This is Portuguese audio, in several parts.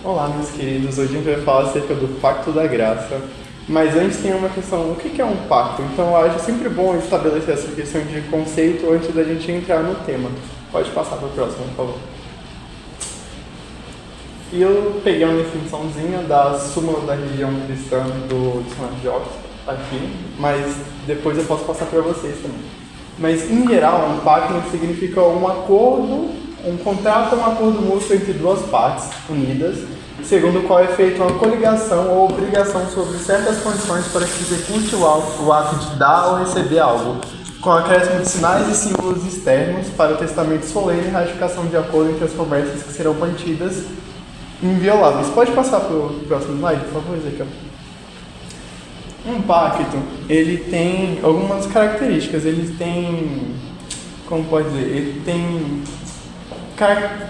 Olá, meus queridos. Hoje a gente vai falar acerca do Pacto da Graça. Mas antes tem uma questão, o que é um pacto? Então eu acho sempre bom estabelecer essa questão de conceito antes da gente entrar no tema. Pode passar para o próximo, por favor. E eu peguei uma definiçãozinha da Súmula da Religião Cristã do dicionário de Oxford aqui, mas depois eu posso passar para vocês também. Mas, em geral, um pacto significa um acordo, um contrato ou um acordo mútuo entre duas partes unidas, segundo o qual é feita uma coligação ou obrigação sobre certas condições para que execute o ato de dar ou receber algo, com acréscimo de sinais e símbolos externos para o testamento solene e ratificação de acordo entre as promessas que serão mantidas invioláveis. Pode passar para o próximo slide, por favor, Ezequiel? Um pacto, ele tem algumas características, ele tem, como pode dizer,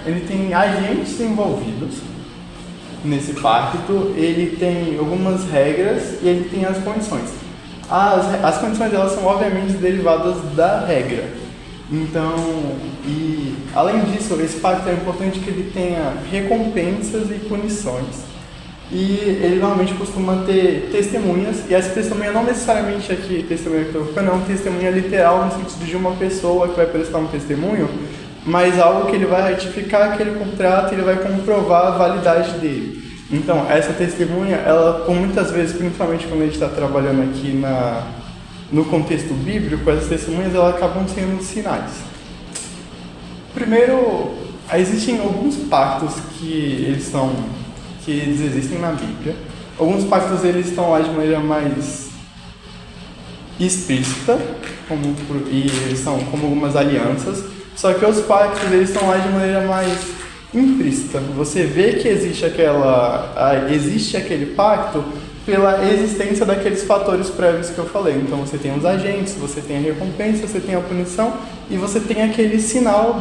ele tem agentes envolvidos nesse pacto, ele tem algumas regras e ele tem as condições. As condições delas são obviamente derivadas da regra. Então, e além disso, esse pacto é importante que ele tenha recompensas e punições. E ele normalmente costuma ter testemunhas, e essa testemunha não necessariamente aqui, testemunha que eu estou ficando, é uma testemunha literal no sentido de uma pessoa que vai prestar um testemunho, mas algo que ele vai ratificar aquele contrato e ele vai comprovar a validade dele. Então, essa testemunha, ela, por muitas vezes, principalmente quando a gente está trabalhando aqui no contexto bíblico, essas testemunhas elas acabam sendo sinais. Primeiro, existem alguns pactos que eles existem na Bíblia. Alguns pactos eles estão lá de maneira mais explícita, e eles são como algumas alianças, só que os pactos eles estão lá de maneira mais implícita. Você vê que existe aquele pacto pela existência daqueles fatores prévios que eu falei. Então você tem os agentes, você tem a recompensa, você tem a punição e você tem aquele sinal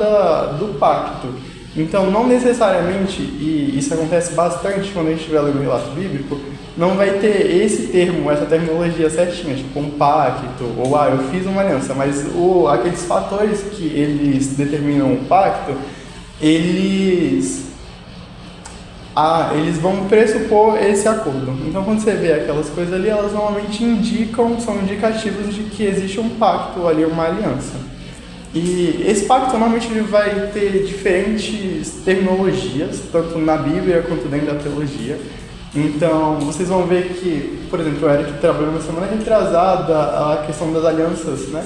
do pacto. Então, não necessariamente, e isso acontece bastante quando a gente estiver lendo o relato bíblico, não vai ter esse termo, essa terminologia certinha, tipo um pacto, ou eu fiz uma aliança, mas aqueles fatores que eles determinam o pacto, eles vão pressupor esse acordo. Então, quando você vê aquelas coisas ali, elas normalmente são indicativos de que existe um pacto ali, uma aliança. E esse pacto normalmente ele vai ter diferentes terminologias, tanto na Bíblia quanto dentro da teologia. Então, vocês vão ver que, por exemplo, o Eric trabalhou na semana retrasada a questão das alianças, né?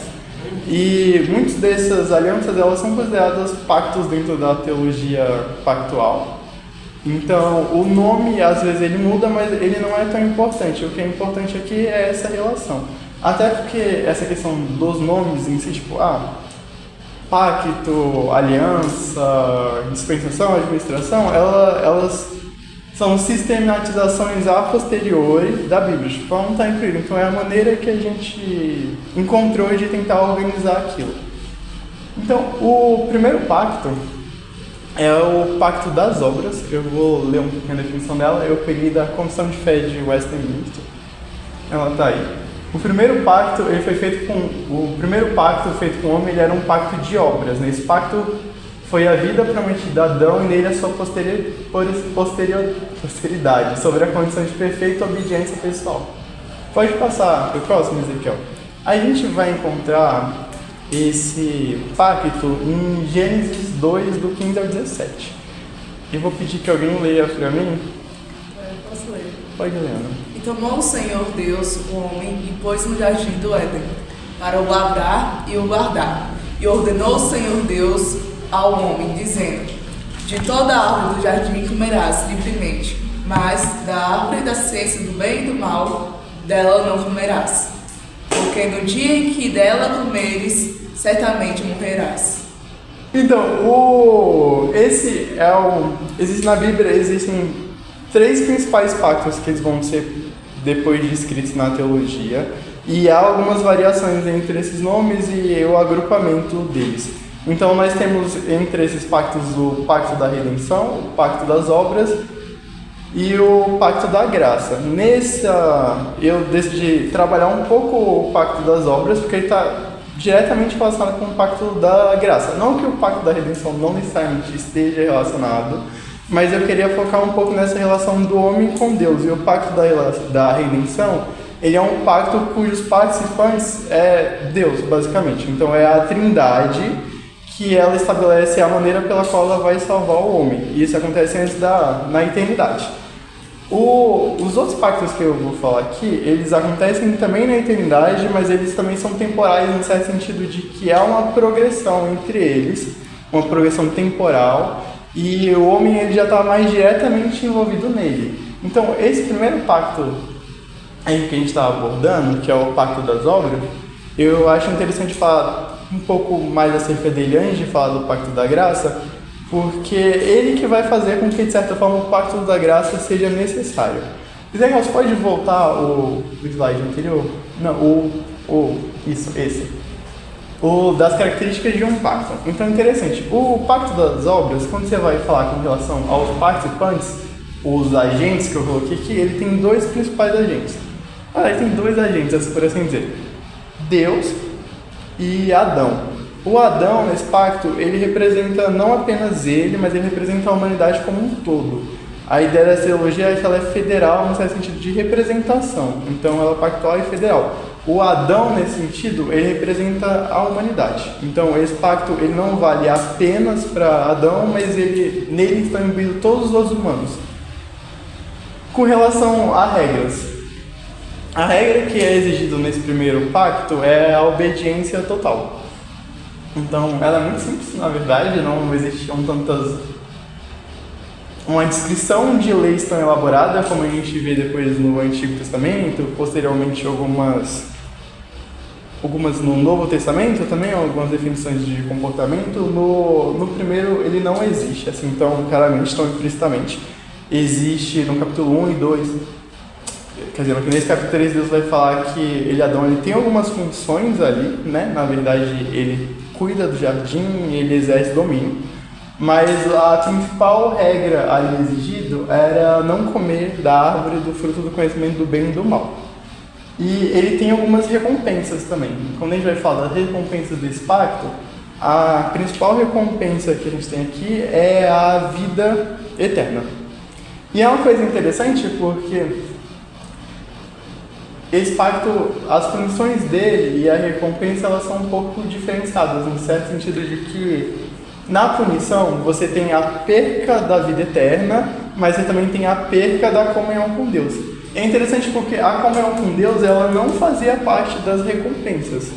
E muitas dessas alianças elas são consideradas pactos dentro da teologia pactual. Então, o nome, às vezes, ele muda, mas ele não é tão importante. O que é importante aqui é essa relação. Até porque essa questão dos nomes em si, tipo, pacto, aliança, dispensação, administração, elas são sistematizações a posteriori da Bíblia, de forma está incluído. Então é a maneira que a gente encontrou de tentar organizar aquilo. Então, o primeiro pacto é o pacto das obras. Eu vou ler um pouquinho a definição dela. Eu peguei da Confissão de Fé de Westminster. Ela está aí. O primeiro pacto feito com o homem, ele era um pacto de obras. Né? Esse pacto foi a vida prometida a Adão e nele a sua posteridade, sobre a condição de perfeita obediência pessoal. Pode passar para o próximo, Ezequiel. A gente vai encontrar esse pacto em Gênesis 2, do 15 ao 17. Eu vou pedir que alguém leia para mim. Posso ler? Pode ler, Ana. E tomou o Senhor Deus o homem e pôs no jardim do Éden, para o lavrar e o guardar. E ordenou o Senhor Deus ao homem, dizendo: de toda a árvore do jardim comerás livremente, mas da árvore da ciência do bem e do mal, dela não comerás. Porque no dia em que dela comeres, certamente morrerás. Então, existe na Bíblia, existem 3 principais pactos que eles vão ser depois descritos na teologia, e há algumas variações entre esses nomes e o agrupamento deles. Então nós temos entre esses pactos o pacto da redenção, o pacto das obras e o pacto da graça. Eu decidi trabalhar um pouco o pacto das obras, porque ele está diretamente relacionado com o pacto da graça. Não que o pacto da redenção não necessariamente esteja relacionado, mas eu queria focar um pouco nessa relação do homem com Deus. E o pacto da redenção, ele é um pacto cujos participantes é Deus, basicamente. Então é a Trindade que ela estabelece a maneira pela qual ela vai salvar o homem. E isso acontece antes na eternidade. Os outros pactos que eu vou falar aqui, eles acontecem também na eternidade, mas eles também são temporais, no certo sentido de que há uma progressão entre eles, uma progressão temporal, e o homem ele já está mais diretamente envolvido nele. Então, esse primeiro pacto aí que a gente está abordando, que é o pacto das obras, eu acho interessante falar um pouco mais acerca dele antes de falar do pacto da graça, porque ele que vai fazer com que, de certa forma, o pacto da graça seja necessário. Zé, você pode voltar o slide anterior? Não, esse. O das características de um pacto. Então, interessante. O pacto das obras, quando você vai falar com relação aos participantes, os agentes que eu coloquei aqui, ele tem dois principais agentes. Ele tem dois agentes, por assim dizer. Deus e Adão. O Adão, nesse pacto, ele representa não apenas ele, mas ele representa a humanidade como um todo. A ideia dessa teologia é que ela é federal, no sentido de representação. Então, ela é pactual e federal. O Adão, nesse sentido, ele representa a humanidade. Então, esse pacto ele não vale apenas para Adão, mas nele estão imbuídos todos os outros humanos. Com relação a regras, a regra que é exigida nesse primeiro pacto é a obediência total. Então, ela é muito simples, na verdade, não existiam uma descrição de leis tão elaborada como a gente vê depois no Antigo Testamento, posteriormente algumas no Novo Testamento também, algumas definições de comportamento. No primeiro, ele não existe, assim, tão claramente, tão implicitamente. Existe no capítulo 1 e 2, quer dizer, nesse capítulo 3 Deus vai falar que Adão ele tem algumas funções ali, né? Na verdade, ele cuida do jardim, ele exerce domínio, mas a principal regra ali exigido era não comer da árvore do fruto do conhecimento do bem e do mal. E ele tem algumas recompensas também. Quando a gente vai falar das recompensas desse pacto, a principal recompensa que a gente tem aqui é a vida eterna. E é uma coisa interessante porque esse pacto, as punições dele e a recompensa, elas são um pouco diferenciadas, no certo sentido de que na punição você tem a perca da vida eterna, mas você também tem a perca da comunhão com Deus. É interessante porque a comunhão com Deus, ela não fazia parte das recompensas.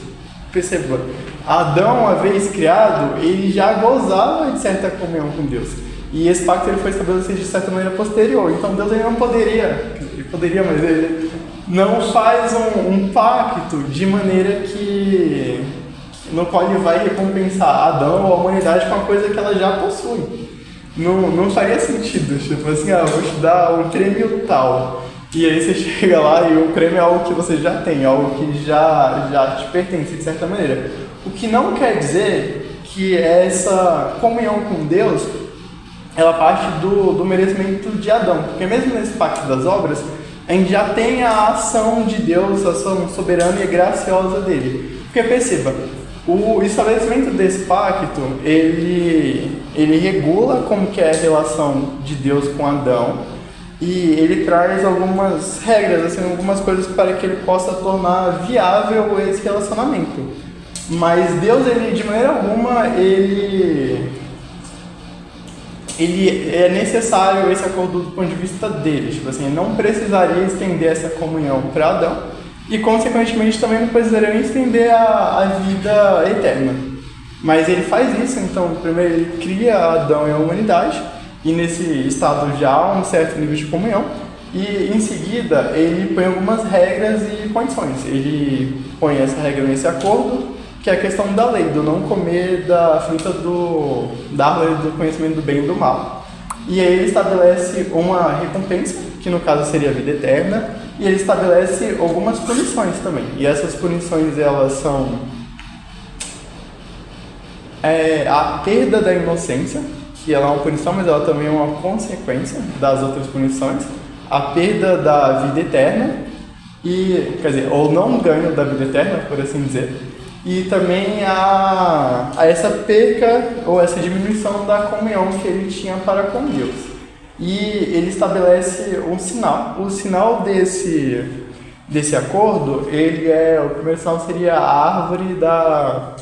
Perceba, Adão, uma vez criado, ele já gozava de certa comunhão com Deus. E esse pacto ele foi estabelecido de certa maneira posterior. Então Deus ele não poderia, mas ele não faz um pacto de maneira no qual ele vai recompensar Adão ou a humanidade com uma coisa que ela já possui. Não faria sentido, tipo assim, vou te dar um prêmio tal. E aí você chega lá e o prêmio é algo que você já tem, algo que já te pertence de certa maneira. O que não quer dizer que essa comunhão com Deus, ela parte do merecimento de Adão. Porque mesmo nesse pacto das obras, a gente já tem a ação de Deus, a ação soberana e graciosa dele. Porque perceba, o estabelecimento desse pacto, ele regula como que é a relação de Deus com Adão, e ele traz algumas regras, assim, algumas coisas para que ele possa tornar viável esse relacionamento. Mas Deus, ele de maneira alguma, ele é necessário esse acordo do ponto de vista dele. Tipo assim, ele não precisaria estender essa comunhão para Adão e, consequentemente, também não precisaria estender a vida eterna. Mas ele faz isso, então, primeiro ele cria Adão e a humanidade, e nesse estado já há um certo nível de comunhão, e em seguida ele põe algumas regras e condições. Ele põe essa regra nesse acordo, que é a questão da lei, do não comer da fruta da árvore do conhecimento do bem e do mal. E aí ele estabelece uma recompensa, que no caso seria a vida eterna, e ele estabelece algumas punições também. E essas punições, elas são a perda da inocência, que ela é uma punição, mas ela também é uma consequência das outras punições, a perda da vida eterna, ou não ganho da vida eterna, por assim dizer, e também a essa perca ou essa diminuição da comunhão que ele tinha para com Deus. e ele estabelece um sinal. O sinal desse acordo, o primeiro sinal seria a árvore da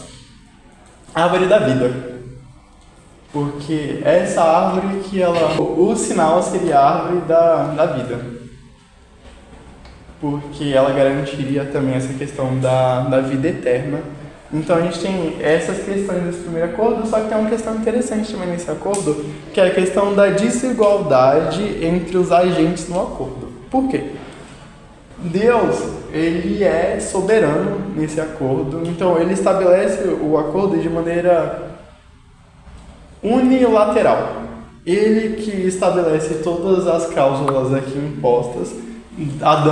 vida. Porque essa árvore o sinal seria a árvore da vida. Porque ela garantiria também essa questão da vida eterna. Então a gente tem essas questões desse primeiro acordo, só que tem uma questão interessante também nesse acordo, que é a questão da desigualdade entre os agentes no acordo. Por quê? Deus, ele é soberano nesse acordo, então ele estabelece o acordo de maneira unilateral. Ele que estabelece todas as cláusulas aqui impostas. Deus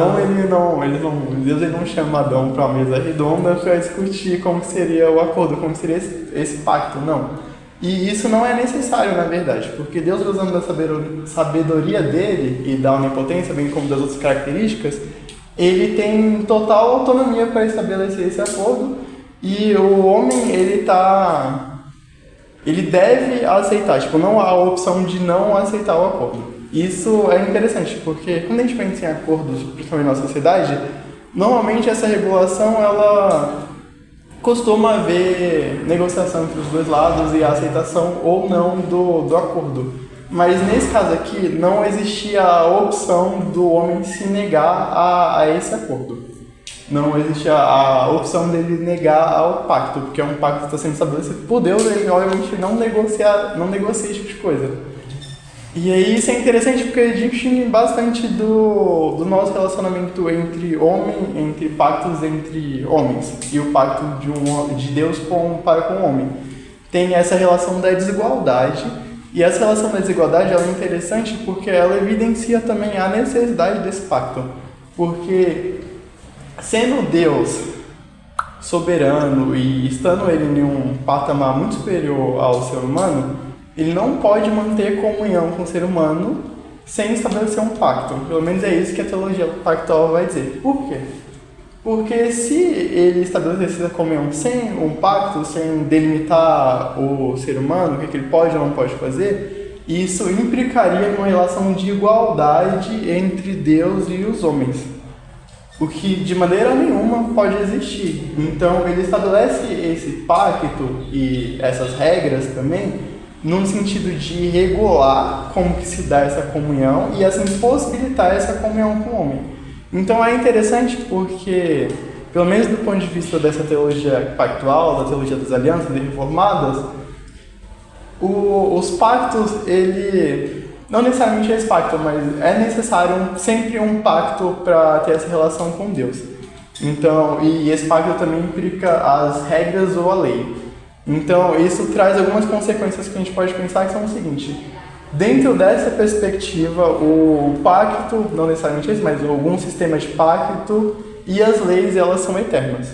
não chama Adão para uma mesa redonda para discutir como seria o acordo, como seria esse pacto, não. E isso não é necessário, na verdade, porque Deus, usando da sabedoria dele e da onipotência, bem como das outras características, ele tem total autonomia para estabelecer esse acordo, e o homem, ele deve aceitar, não há a opção de não aceitar o acordo. Isso é interessante, porque quando a gente pensa em acordos, principalmente na sociedade, normalmente essa regulação, ela costuma haver negociação entre os dois lados e a aceitação ou não do acordo. Mas nesse caso aqui, não existia a opção do homem se negar a esse acordo. Não existia a opção dele negar ao pacto, porque é um pacto que está sendo estabelecido por Deus, ele obviamente não negocia esse tipo de coisa. E aí isso é interessante porque ele distingue bastante do nosso relacionamento entre pactos entre homens e o pacto de Deus para com o homem. Tem essa relação da desigualdade, e essa relação da desigualdade ela é interessante porque ela evidencia também a necessidade desse pacto. Porque sendo Deus soberano e estando ele em um patamar muito superior ao ser humano, ele não pode manter comunhão com o ser humano sem estabelecer um pacto. Pelo menos é isso que a teologia pactual vai dizer. Por quê? Porque se ele estabelecesse a comunhão sem um pacto, sem delimitar o ser humano, o que ele pode ou não pode fazer, isso implicaria uma relação de igualdade entre Deus e os homens, o que de maneira nenhuma pode existir. Então ele estabelece esse pacto e essas regras também num sentido de regular como que se dá essa comunhão e assim possibilitar essa comunhão com o homem. Então é interessante porque, pelo menos do ponto de vista dessa teologia pactual, da teologia das alianças e reformadas, os pactos, ele não necessariamente é esse pacto, mas é necessário sempre um pacto para ter essa relação com Deus. Então, e esse pacto também implica as regras ou a lei. Então, isso traz algumas consequências que a gente pode pensar que são o seguinte: dentro dessa perspectiva, o pacto, não necessariamente esse, mas algum sistema de pacto e as leis, elas são eternas.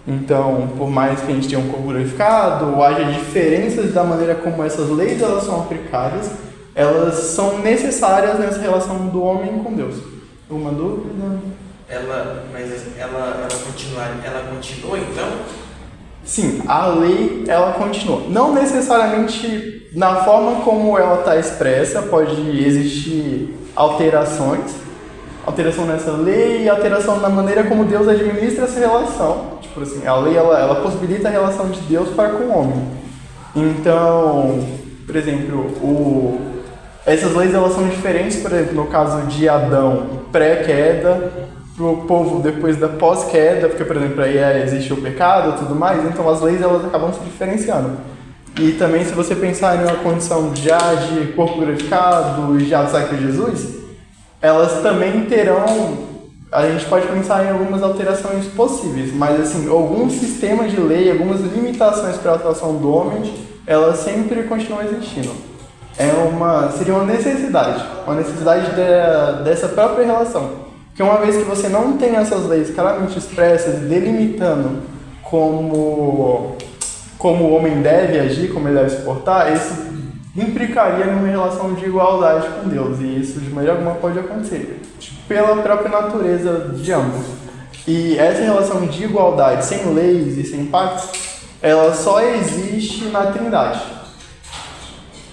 Então, por mais que a gente tenha um corpo glorificado, ou haja diferenças da maneira como essas leis elas são aplicadas, elas são necessárias nessa relação do homem com Deus. Alguma dúvida? Ela continua então? Sim, a lei, ela continua. Não necessariamente na forma como ela está expressa, pode existir alteração nessa lei e alteração na maneira como Deus administra essa relação. Tipo assim, a lei, ela possibilita a relação de Deus para com o homem. Então, por exemplo, essas leis, elas são diferentes, por exemplo, no caso de Adão pré-queda, para o povo depois da pós-queda, porque, por exemplo, aí existe o pecado e tudo mais, então as leis elas acabam se diferenciando. E também, se você pensar em uma condição já de corpo glorificado e já do sacrifício de Jesus, elas também terão, a gente pode pensar em algumas alterações possíveis, mas assim, alguns sistemas de lei, algumas limitações para a atuação do homem, elas sempre continuam existindo. Seria uma necessidade dessa própria relação. Porque uma vez que você não tem essas leis claramente expressas, delimitando como o homem deve agir, como ele deve se portar, isso implicaria numa relação de igualdade com Deus. E isso de maneira alguma pode acontecer, pela própria natureza de ambos. E essa relação de igualdade, sem leis e sem pactos, ela só existe na Trindade.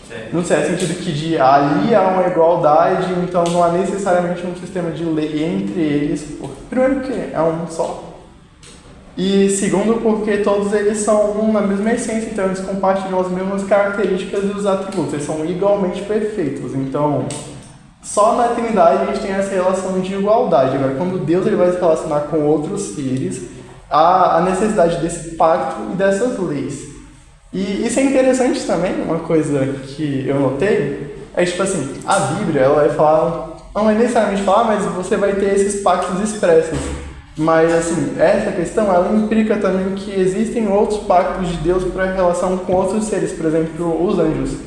Certo. no certo sentido que ali há uma igualdade, então não há necessariamente um sistema de lei entre eles. Primeiro que é um só. E segundo porque todos eles são um na mesma essência, então eles compartilham as mesmas características e os atributos, eles são igualmente perfeitos. Então, só na Trindade a gente tem essa relação de igualdade. Agora, quando Deus ele vai se relacionar com outros seres, há a necessidade desse pacto e dessas leis. E isso é interessante também, uma coisa que eu notei, é tipo assim, a Bíblia, ela vai falar, não é necessariamente falar, mas você vai ter esses pactos expressos. Mas, assim, essa questão, ela implica também que existem outros pactos de Deus para relação com outros seres, por exemplo, os anjos.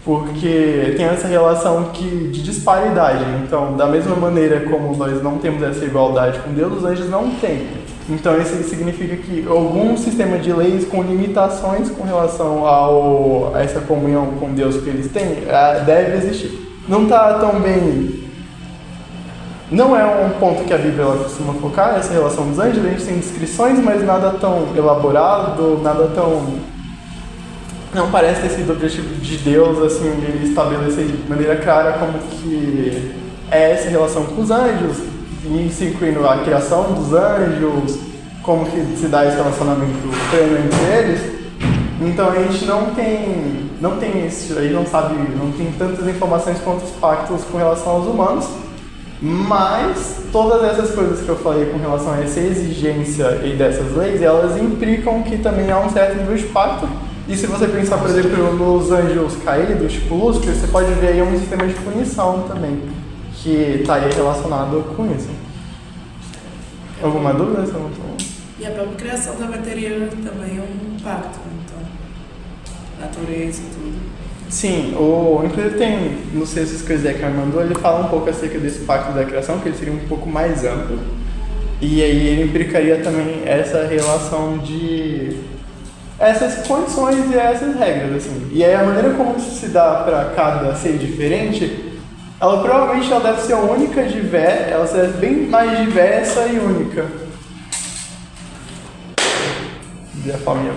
Porque tem essa relação de disparidade. Então, da mesma maneira como nós não temos essa igualdade com Deus, os anjos não têm. Então, isso significa que algum sistema de leis com limitações com relação a essa comunhão com Deus que eles têm, deve existir. Não está tão bem... Não é um ponto que a Bíblia costuma focar, essa relação dos anjos. A gente tem descrições, mas nada tão elaborado, nada tão... Não parece ter sido o objetivo de Deus, assim, ele estabelecer de maneira clara como que é essa relação com os anjos, e se incluindo a criação dos anjos, como que se dá esse relacionamento pleno entre eles. Então a gente não tem isso, a gente não sabe, não tem tantas informações quanto os pactos com relação aos humanos. Mas todas essas coisas que eu falei com relação a essa exigência e dessas leis, elas implicam que também há um certo nível de pacto. E se você pensar, por exemplo, nos anjos caídos, tipo Lúcifer, você pode ver aí um sistema de punição também, que estaria relacionado com isso. Alguma dúvida? E a própria criação também teria também um pacto, então, natureza e tudo. Sim, inclusive tem, não sei se o Zeca mandou, ele fala um pouco acerca desse pacto da criação, que ele seria um pouco mais amplo. E aí ele implicaria também essa relação de essas condições e essas regras, assim. E aí a maneira como isso se dá para cada ser diferente, ela provavelmente ela deve ser única, ela deve ser bem mais diversa e única. E a família.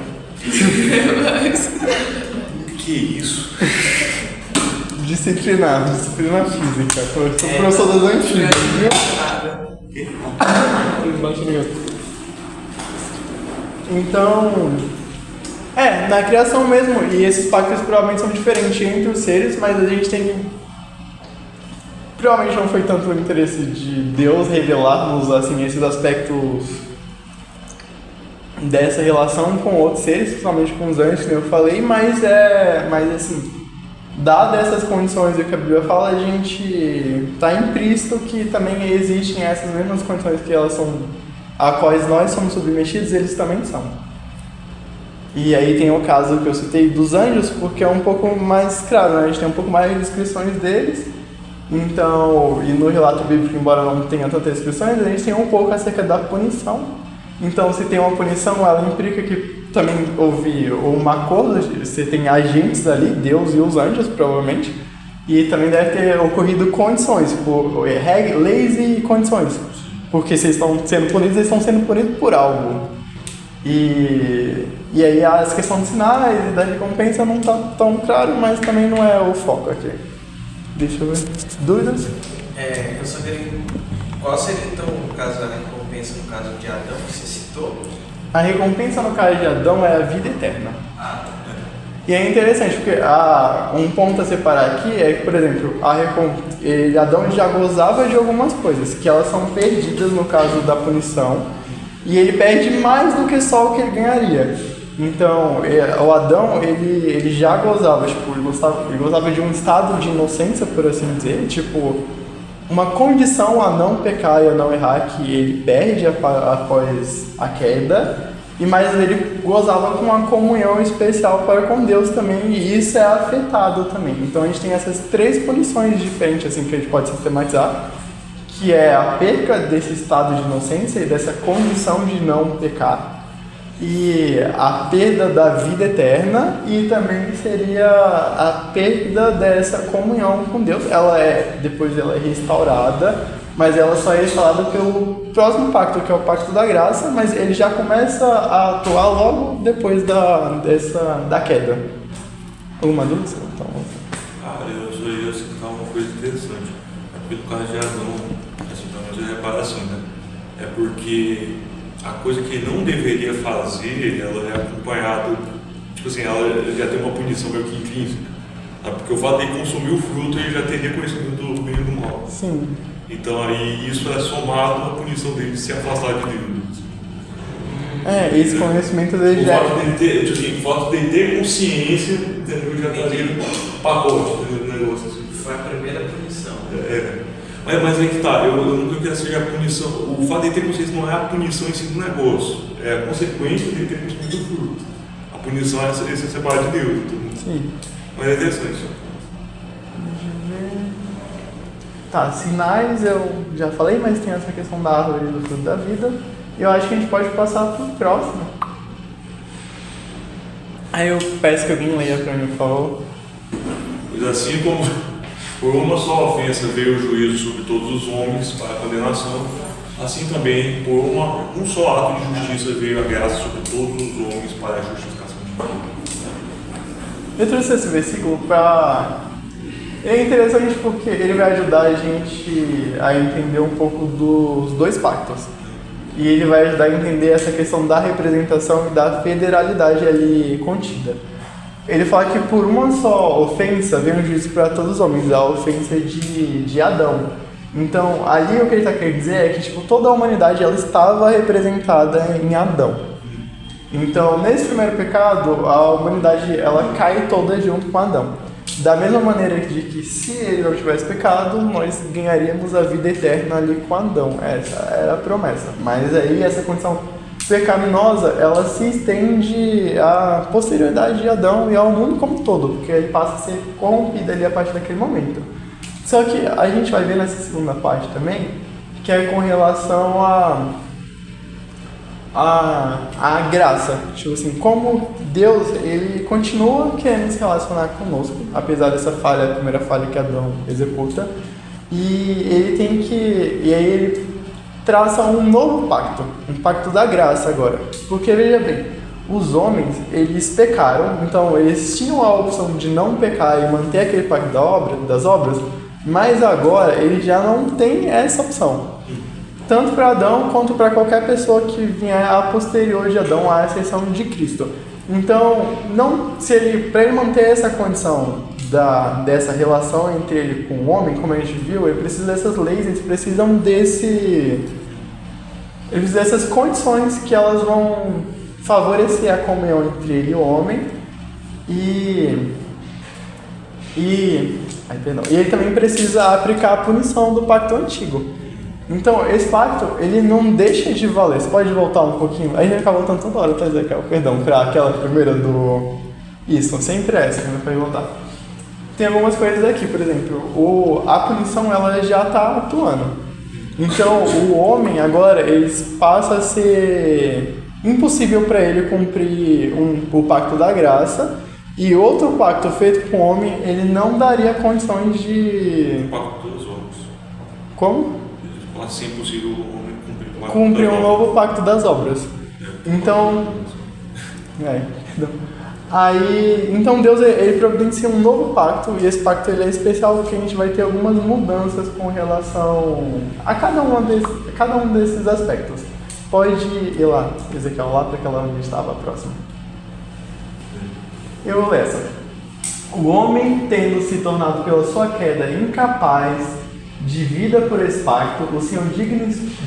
Que isso? Disciplina física. Eu sou professor das antigas, viu? Então, na criação mesmo, e esses pactos provavelmente são diferentes entre os seres, mas a gente tem... Provavelmente não foi tanto o interesse de Deus revelar-nos, assim, esses aspectos dessa relação com outros seres, principalmente com os anjos, como eu falei, mas assim, dadas essas condições que a Bíblia fala, a gente está implícito que também existem essas mesmas condições que elas são, a quais nós somos submetidos, eles também são. E aí tem o caso que eu citei dos anjos, porque é um pouco mais claro, né? A gente tem um pouco mais de descrições deles, então, e no relato bíblico, embora não tenha tantas descrições, a gente tem um pouco acerca da punição. Então, se tem uma punição, ela implica que também houve uma acordo, você tem agentes ali, Deus e os anjos, provavelmente, e também deve ter ocorrido condições, leis e condições, porque se eles estão sendo punidos, eles estão sendo punidos por algo. E aí a questão dos sinais e da recompensa não está tão claro, mas também não é o foco aqui. Deixa eu ver. Dúvidas? Eu só queria... Qual seria então o caso da recompensa no caso de Adão que você citou? A recompensa no caso de Adão é a vida eterna. E é interessante porque um ponto a separar aqui é que, por exemplo, Adão já gozava de algumas coisas que elas são perdidas no caso da punição, e ele perde mais do que só o que ele ganharia. Então, o Adão, ele já gozava, tipo, ele gozava de um estado de inocência, por assim dizer, tipo, uma condição a não pecar e a não errar que ele perde após a queda, mas ele gozava com uma comunhão especial para com Deus também, e isso é afetado também. Então a gente tem essas três punições diferentes assim, que a gente pode sistematizar, que é a perca desse estado de inocência e dessa condição de não pecar, e a perda da vida eterna, e também seria a perda dessa comunhão com Deus. Depois ela é restaurada, mas ela só é restaurada pelo próximo pacto, que é o pacto da graça, mas ele já começa a atuar logo depois da queda. Alguma dúvida? Então, Eu só ia citar uma coisa interessante. É porque no caso de Adão, assim, pelo menos eu reparo assim, né? É porque a coisa que ele não deveria fazer, ela é acompanhada, tipo assim, ela já tem uma punição meio que intrínseca. Tá? Porque o fato de ele consumir o fruto, ele já teria conhecimento do bem e do mal. sim. Então aí isso é somado à punição dele de se afastar de Deus. Esse conhecimento dele O já fato dele ter, tipo assim, o fato dele ter consciência, entendeu? Já estaria no pacote do negócio assim. Foi a primeira punição. Mas aí que tá, eu não quero que seja a punição. O fato de ter consciência não é a punição em si do negócio, é a consequência de ter conhecimento do fruto. A punição é ser separado de Deus. Então, Sim. mas é interessante. Tá, sinais eu já falei, mas tem essa questão da árvore do fruto da vida. E eu acho que a gente pode passar pro próximo. Aí eu peço que alguém leia pra mim, por favor. Pois assim como por uma só ofensa veio o juízo sobre todos os homens para a condenação, assim também por um só ato de justiça veio a graça sobre todos os homens para a justificação de Deus. Eu trouxe esse versículo para... É interessante porque ele vai ajudar a gente a entender um pouco dos dois pactos. E ele vai ajudar a entender essa questão da representação e da federalidade ali contida. Ele fala que por uma só ofensa vem um juízo para todos os homens, a ofensa de Adão. Então, ali o que ele está querendo dizer é que tipo, toda a humanidade ela estava representada em Adão. Então, nesse primeiro pecado, a humanidade ela cai toda junto com Adão. Da mesma maneira de que se ele não tivesse pecado, nós ganharíamos a vida eterna ali com Adão. Essa era a promessa. Mas aí essa condição pecaminosa, ela se estende à posterioridade de Adão e ao mundo como um todo, porque ele passa a ser corrompido ali a partir daquele momento. Só que a gente vai ver nessa segunda parte também, que é com relação a graça, tipo assim, como Deus, ele continua querendo se relacionar conosco, apesar dessa falha, a primeira falha que Adão executa, e aí ele traça um novo pacto, um pacto da graça agora, porque veja bem, os homens, eles pecaram, então eles tinham a opção de não pecar e manter aquele pacto das obras, mas agora eles já não têm essa opção. Tanto para Adão quanto para qualquer pessoa que vier a posterior de Adão, à exceção de Cristo. Então, para ele manter essa condição dessa relação entre ele com o homem, como a gente viu, ele precisa dessas leis, eles precisam dessas condições que elas vão favorecer a comunhão entre ele e o homem. E ele também precisa aplicar a punição do pacto antigo. Então, esse pacto, ele não deixa de valer. Você pode voltar um pouquinho? A gente vai ficar voltando toda hora, tá, Ezequiel? Perdão, para aquela primeira do... Isso, sempre essa, né? Pode voltar. Tem algumas coisas aqui, por exemplo, a punição, ela já está atuando. Então, o homem, agora, ele passa a ser impossível para ele cumprir o pacto da graça, e outro pacto feito com o homem, ele não daria condições de... O pacto dos homens. Como? Assim é impossível o homem cumprir um novo pacto das obras. Então, então Deus ele providencia um novo pacto, e esse pacto ele é especial porque a gente vai ter algumas mudanças com relação a cada um desses aspectos. Pode ir lá, Ezequiel, lá para aquela onde estava próximo. Eu vou ler essa. O homem, tendo se tornado pela sua queda incapaz de vida por esse pacto, o Senhor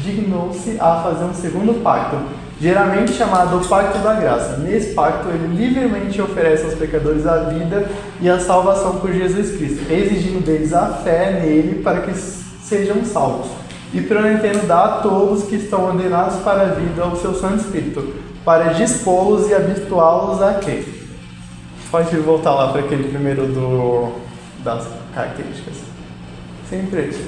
dignou-se a fazer um segundo pacto, geralmente chamado o Pacto da Graça. Nesse pacto, ele livremente oferece aos pecadores a vida e a salvação por Jesus Cristo, exigindo deles a fé nele para que sejam salvos, e prometendo dar a todos que estão ordenados para a vida o seu Santo Espírito, para dispô-los e habituá-los a quê? Pode voltar lá para aquele primeiro das características. Sempre isso.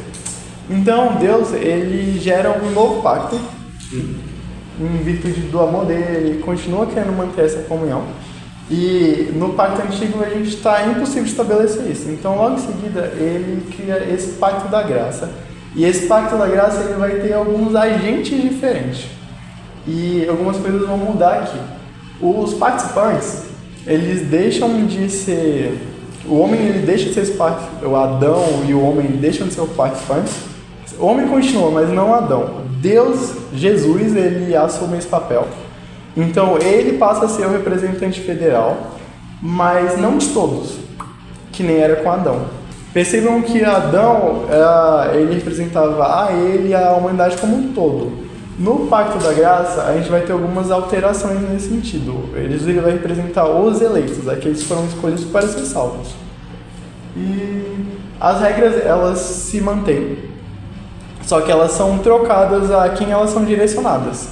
Então, Deus, ele gera um novo pacto, em virtude do amor dele, continua querendo manter essa comunhão. E no pacto antigo a gente está impossível estabelecer isso. Então, logo em seguida, ele cria esse pacto da graça. E esse pacto da graça ele vai ter alguns agentes diferentes. E algumas coisas vão mudar aqui. Os participantes, eles deixam de ser... O homem ele deixa de ser o Adão e o homem deixam de ser participantes. O homem continua, mas não Adão. Deus, Jesus, ele assume esse papel. Então ele passa a ser o representante federal, mas não de todos, que nem era com Adão. Percebam que Adão, ele representava a ele e a humanidade como um todo. No Pacto da Graça, a gente vai ter algumas alterações nesse sentido. Ele vai representar os eleitos, aqueles que foram escolhidos para ser salvos. E as regras, elas se mantêm, só que elas são trocadas a quem elas são direcionadas.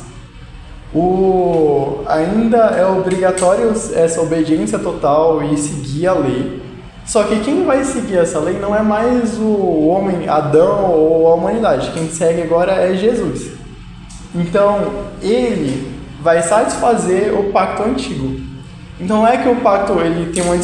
Ainda é obrigatório essa obediência total e seguir a lei. Só que quem vai seguir essa lei não é mais o homem, Adão ou a humanidade. Quem segue agora é Jesus. Então, ele vai satisfazer o pacto antigo. Então, não é que o pacto ele tem uma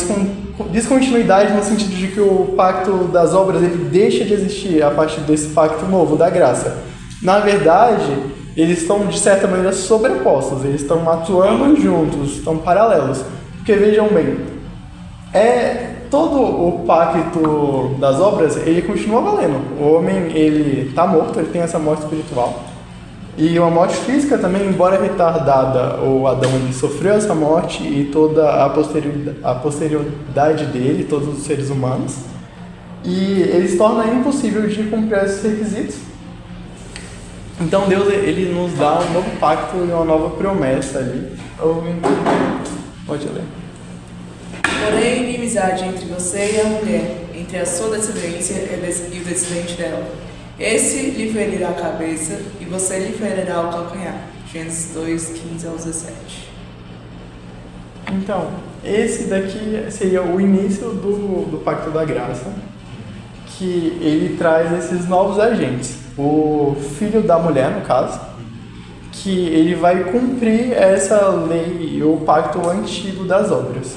descontinuidade no sentido de que o pacto das obras ele deixa de existir a partir desse pacto novo da graça. Na verdade, eles estão, de certa maneira, sobrepostos. Eles estão atuando juntos, estão paralelos. Porque, vejam bem, todo o pacto das obras, ele continua valendo. O homem, ele está morto, ele tem essa morte espiritual. E uma morte física também, embora retardada, o Adão ele sofreu essa morte e toda a posterioridade dele, todos os seres humanos. E ele se torna impossível de cumprir esses requisitos. Então Deus ele nos dá um novo pacto e uma nova promessa ali. Pode ler. Porém, inimizade entre você e a mulher, entre a sua descendência e o descendente dela. Esse lhe ferirá a cabeça e você lhe ferirá o calcanhar. Gênesis 2, 15 ao 17. Então, esse daqui seria o início do Pacto da Graça, que ele traz esses novos agentes. O filho da mulher, no caso, que ele vai cumprir essa lei, o pacto antigo das obras.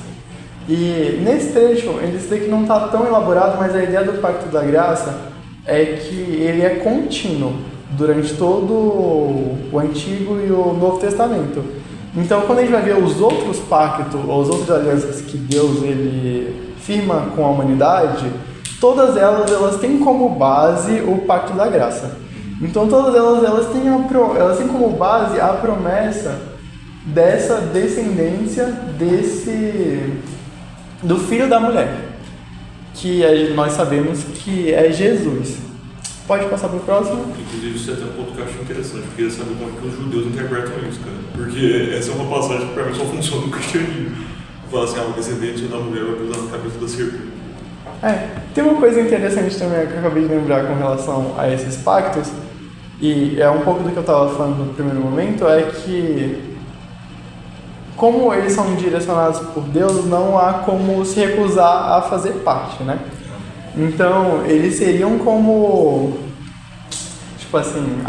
E nesse trecho, esse daqui não está tão elaborado, mas a ideia do Pacto da Graça é que ele é contínuo durante todo o Antigo e o Novo Testamento. Então, quando a gente vai ver os outros pactos, ou as outras alianças que Deus ele firma com a humanidade, todas elas têm como base o Pacto da Graça. Então, todas elas têm como base a promessa dessa descendência do filho da mulher, que nós sabemos que é Jesus. Pode passar para o próximo? Inclusive, isso é até um ponto que eu acho interessante. Eu queria saber como é que os judeus interpretam isso, cara. Porque essa é uma passagem que para mim só funciona no cristianismo. Fala assim, o descendente da mulher vai pisar na cabeça da serpente. Tem uma coisa interessante também que eu acabei de lembrar com relação a esses pactos, e é um pouco do que eu estava falando no primeiro momento, é que como eles são direcionados por Deus, não há como se recusar a fazer parte, né? Então, eles seriam como... Tipo assim,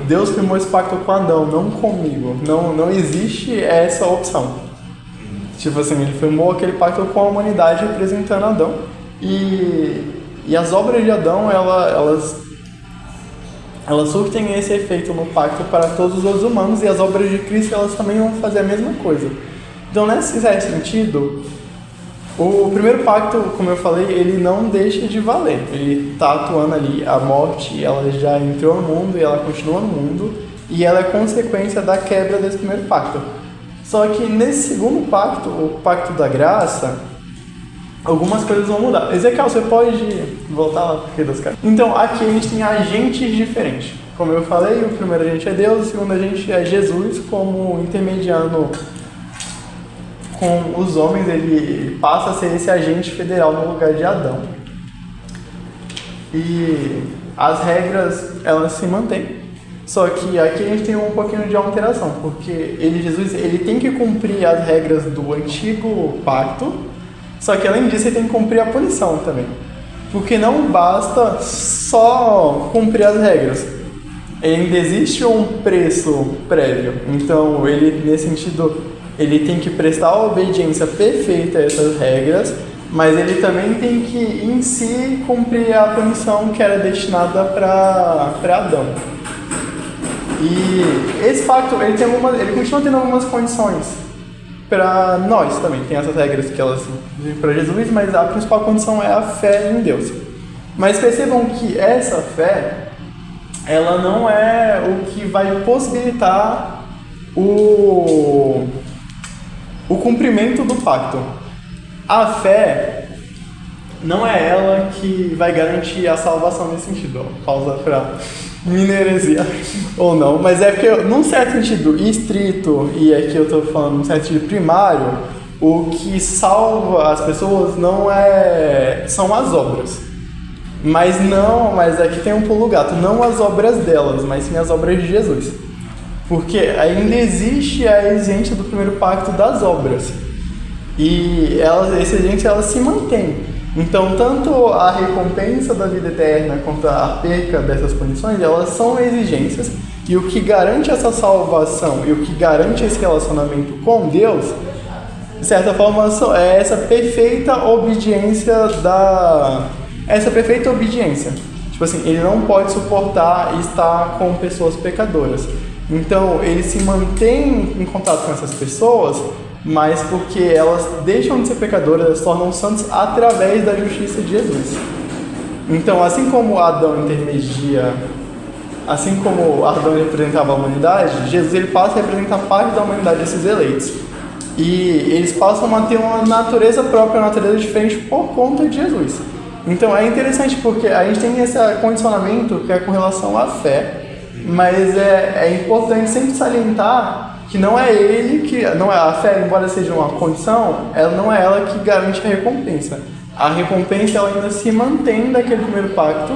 Deus firmou esse pacto com Adão, não comigo. Não existe essa opção. Tipo assim, ele firmou aquele pacto com a humanidade representando Adão. E as obras de Adão, elas surtem esse efeito no pacto para todos os humanos, e as obras de Cristo elas também vão fazer a mesma coisa. Então, nesse sentido, o primeiro pacto, como eu falei, ele não deixa de valer. Ele está atuando ali, a morte ela já entrou no mundo e ela continua no mundo, e ela é consequência da quebra desse primeiro pacto. Só que nesse segundo pacto, o Pacto da Graça, algumas coisas vão mudar. Ezequiel, você pode voltar lá para das caras? Então, aqui a gente tem agentes diferentes. Como eu falei, o primeiro agente é Deus, o segundo agente é Jesus, como intermediando com os homens, ele passa a ser esse agente federal no lugar de Adão. E as regras, elas se mantêm. Só que aqui a gente tem um pouquinho de alteração, porque Jesus, ele tem que cumprir as regras do antigo pacto, só que além disso ele tem que cumprir a punição também. Porque não basta só cumprir as regras. Ainda existe um preço prévio. Então, ele, nesse sentido, ele tem que prestar a obediência perfeita a essas regras, mas ele também tem que, em si, cumprir a punição que era destinada para Adão. E esse pacto, ele continua tendo algumas condições. para nós também. Tem essas regras que elas vivem para Jesus, mas a principal condição é a fé em Deus. Mas percebam que essa fé, ela não é o que vai possibilitar o cumprimento do pacto. A fé não é ela que vai garantir a salvação nesse sentido. Pausa para minha heresia ou não, mas é porque num certo sentido estrito, e aqui eu estou falando num certo sentido primário, o que salva as pessoas são as obras. Mas aqui tem um pulo gato, não as obras delas, mas sim as obras de Jesus. Porque ainda existe a exigência do primeiro pacto das obras. E essa exigência ela se mantém. Então, tanto a recompensa da vida eterna quanto a perca dessas punições, elas são exigências. E o que garante essa salvação e o que garante esse relacionamento com Deus, de certa forma, é essa perfeita obediência Tipo assim, ele não pode suportar estar com pessoas pecadoras. Então, ele se mantém em contato com essas pessoas, mas porque elas deixam de ser pecadoras, elas se tornam santos através da justiça de Jesus. Então, assim como Adão representava a humanidade, Jesus ele passa a representar parte da humanidade desses eleitos. E eles passam a ter uma natureza própria, uma natureza diferente por conta de Jesus. Então é interessante porque a gente tem esse condicionamento que é com relação à fé, mas é importante sempre salientar que não é a fé, embora seja uma condição, ela não é ela que garante a recompensa. A recompensa ela ainda se mantém daquele primeiro pacto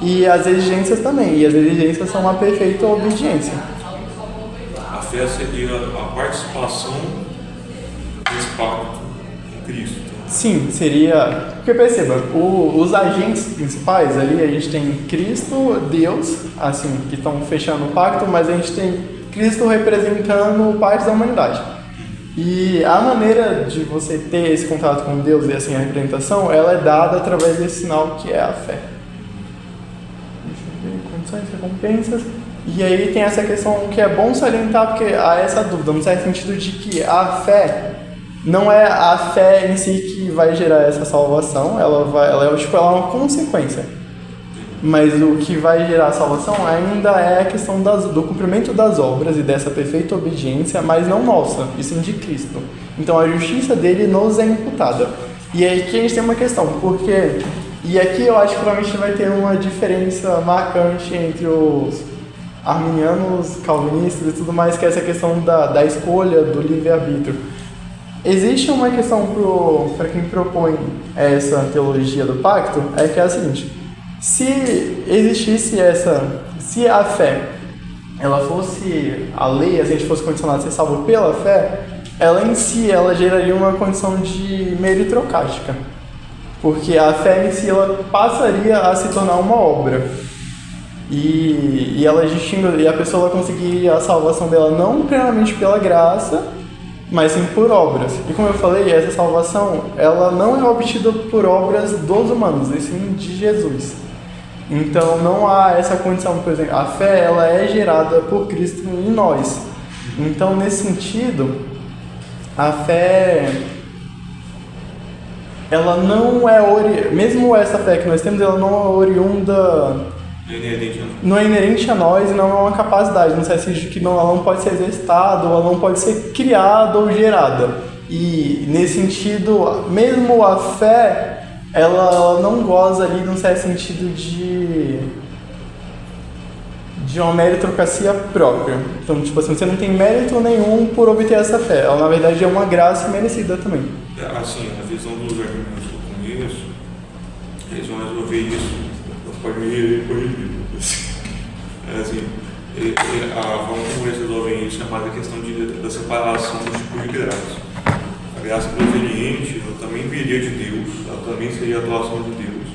e as exigências também, e as exigências são uma perfeita obediência. A fé seria a participação desse pacto em Cristo. Sim, seria... Porque perceba, os agentes principais ali, a gente tem Cristo, Deus, assim, que estão fechando o pacto, mas a gente tem Cristo representando parte da humanidade. E a maneira de você ter esse contato com Deus e assim a representação, ela é dada através desse sinal que é a fé. Deixa eu ver, condições, recompensas... E aí tem essa questão que é bom salientar, porque há essa dúvida, no certo sentido de que a fé... Não é a fé em si que vai gerar essa salvação, ela é uma consequência. Mas o que vai gerar a salvação ainda é a questão do cumprimento das obras e dessa perfeita obediência, mas não nossa, e sim de Cristo. Então a justiça dele nos é imputada. E aqui a gente tem uma questão, porque... E aqui eu acho que provavelmente vai ter uma diferença marcante entre os arminianos, calvinistas e tudo mais, que é essa questão da escolha, do livre-arbítrio. Existe uma questão para quem propõe essa teologia do pacto, é que é a seguinte: se a fé ela fosse a lei, se a gente fosse condicionado a ser salvo pela fé, ela em si ela geraria uma condição de meritocrática, porque a fé em si ela passaria a se tornar uma obra e a pessoa conseguiria a salvação dela não plenamente pela graça, mas sim por obras. E como eu falei, essa salvação, ela não é obtida por obras dos humanos, e sim de Jesus. Então não há essa condição, por exemplo, a fé ela é gerada por Cristo em nós. Então nesse sentido, a fé ela não é mesmo essa fé que nós temos, ela não é oriunda, não é inerente a nós e não é uma capacidade, no sentido de que ela não pode ser exercitada, ela não pode ser criada ou gerada. E nesse sentido, mesmo a fé, ela não goza ali no certo sentido de uma meritocracia própria. Então, tipo assim, você não tem mérito nenhum por obter essa fé. Ela, na verdade, é uma graça merecida também. Assim, a visão dos argumentos que eu conheço, eles vão resolver isso. Pode me corrigir. Assim, como eles resolvem isso, chamada questão da separação do tipo de graça. A graça proveniente, ela também viria de Deus, ela também seria a atuação de Deus.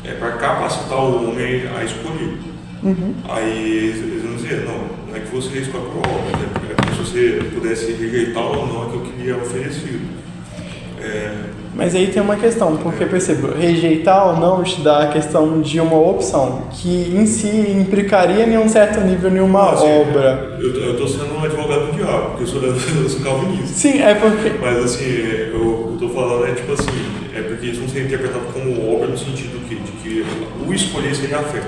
É para capacitar o homem a escolher. Uhum. Aí eles vão dizer, não é que você escolhe por obra, é como se você pudesse rejeitar ou não aquilo que lhe é oferecido. Mas aí tem uma questão, porque perceba, rejeitar ou não te dá a questão de uma opção, que em si implicaria em um certo nível em uma obra. Eu tô sendo um advogado do diabo, porque eu sou calvinista. Sim, é porque... Mas assim, eu tô falando tipo assim, é porque isso não seria interpretado como obra no sentido de que o escolher seria a fé,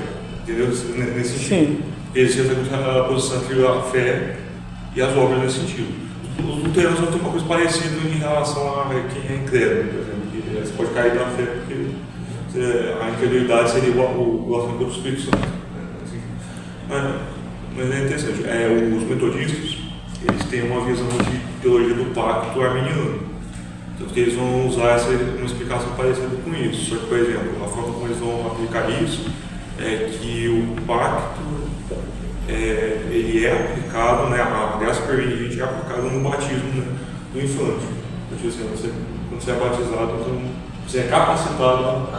entendeu? Nesse sentido. Sim. Porque existe a posição entre a fé e as obras nesse sentido. Os luteranos vão ter uma coisa parecida em relação a quem é incrédulo, por exemplo, que você pode cair na fé porque a incredulidade seria o assunto do Espírito Santo. Assim. Mas é interessante, os metodistas, eles têm uma visão de teologia do pacto arminiano, então eles vão usar uma explicação parecida com isso, só que, por exemplo, a forma como eles vão aplicar isso é que o pacto ele é aplicado, né, a graça permanente é aplicada no batismo, né, do infante. Porque assim, quando você é batizado, então, você é capacitado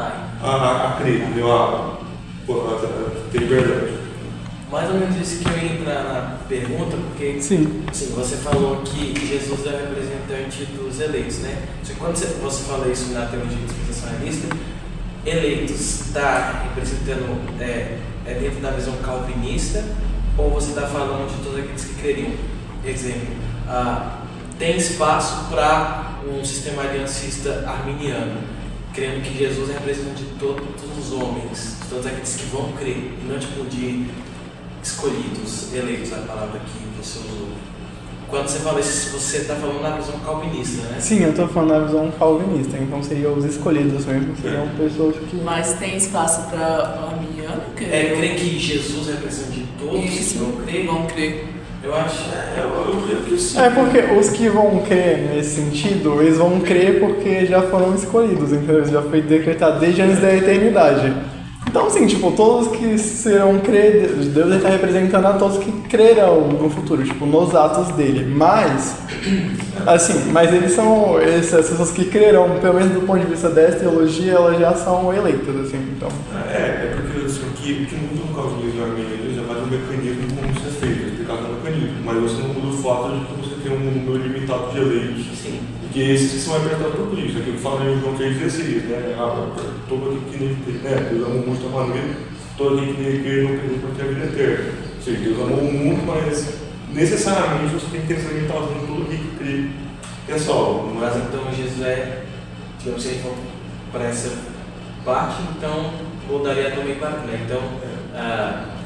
a crer, entendeu? A ter liberdade. Mais ou menos isso que eu ia entrar na pergunta, porque Sim. Você falou que Jesus é o representante dos eleitos, né? Só que quando você fala isso na teologia de dispensacionalista, eleitos está representando dentro da visão calvinista, ou você está falando de todos aqueles que creriam? Exemplo, tem espaço para um sistema aliancista arminiano, crendo que Jesus é representante de todos os homens, de todos aqueles que vão crer, e não tipo de escolhidos, eleitos, a palavra que você usou. Quando você fala isso, você está falando na visão calvinista, né? Sim, eu estou falando na visão calvinista, então seriam os escolhidos mesmo, seriam pessoas que... Mas tem espaço para o arminiano? Crê que Jesus é representante de todos Isso, que vão crer? Eu acho, eu creio que sim. É porque os que vão crer nesse sentido, eles vão crer porque já foram escolhidos, entendeu? Já foi decretado desde antes da eternidade. Então, assim, tipo, todos que serão crer, Deus está representando a todos que crerão no futuro, tipo, nos atos dele. Mas, assim, mas eles são, essas pessoas que crerão, pelo menos do ponto de vista dessa teologia, elas já são eleitas, assim, então. Porque assim, o que muda no calvinismo e arminianismo é mais um mecanismo de como isso é feito, explicar o mecanismo, mas você não muda o fato de que você tem um número limitado de eleitos. Sim. Porque esses que são representados por Cristo, aquilo que fala em João 3,16, né? Todo aquele que nele crê, né? Deus amou muito a maneira, todo aquele que nele crê não perdeu por ter a vida eterna. Ou seja, Deus amou o mundo, mas necessariamente você tem que ter essa limitação de todo aquele que crê que é salvo. Mas então Jesus digamos, se a gente for para essa parte, então mudaria também para né? Então,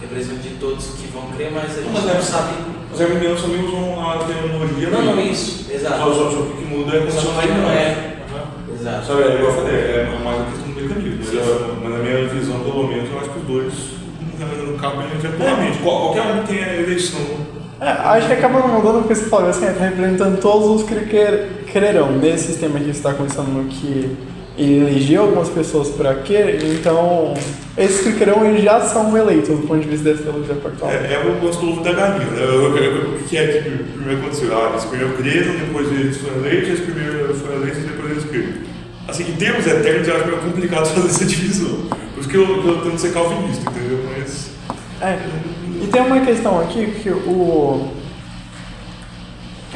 representa de todos que vão crer, mas a gente não sabe. Os arminianos também usam a terminologia. Não, isso, exato. Só o que muda é a condicionalidade. Não é. Exato. Sabe, igual eu falei, é mais uma questão do mecanismo. Mas na minha visão, pelo menos, eu acho que os dois não cabem atualmente. Qualquer um tem a eleição. Acho que acaba não mudando porque você fala assim, está representando todos os que crerão. Nesse sistema que está acontecendo que ele elegeu algumas pessoas para quê, então esses que crerão eles já são eleitos do ponto de vista dessa teologia pactual. O gostoso da galinha, né? O que é que primeiro aconteceu? Eles primeiro creram, depois eles foram eleitos, eles primeiro foram eleitos e depois eles creram. Assim, em termos eternos, eu acho que é complicado fazer essa divisão. Por isso que eu tento ser calvinista, entendeu? Mas... E tem uma questão aqui que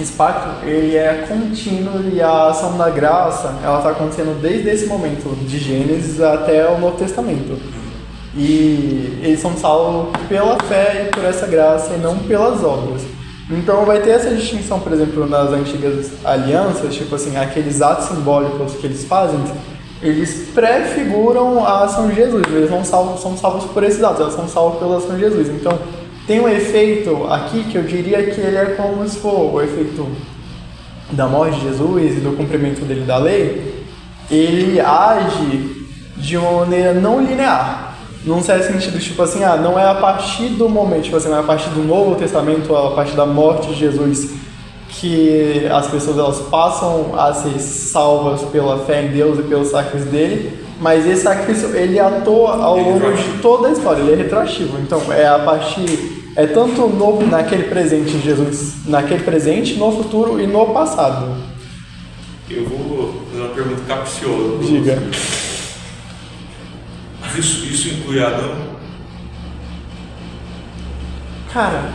esse pacto, ele é contínuo e a ação da graça, ela está acontecendo desde esse momento, de Gênesis até o Novo Testamento. E eles são salvos pela fé e por essa graça e não pelas obras. Então vai ter essa distinção, por exemplo, nas antigas alianças, tipo assim, aqueles atos simbólicos que eles fazem, eles prefiguram a ação de Jesus, eles não são salvos por esses atos, eles são salvos pela ação de Jesus. Então tem um efeito aqui que eu diria que ele é como se for o efeito da morte de Jesus e do cumprimento dele da lei, ele age de uma maneira não linear, num certo sentido, tipo assim, não é a partir do momento, tipo assim, não é a partir do Novo Testamento, a partir da morte de Jesus, que as pessoas elas passam a ser salvas pela fé em Deus e pelos sacrifícios dele, mas esse sacrifício ele atua ao longo de toda a história, ele é retroativo. Então é tanto naquele presente de Jesus, naquele presente, no futuro e no passado. Eu vou fazer uma pergunta capciosa. Diga. Isso inclui Adão? Cara,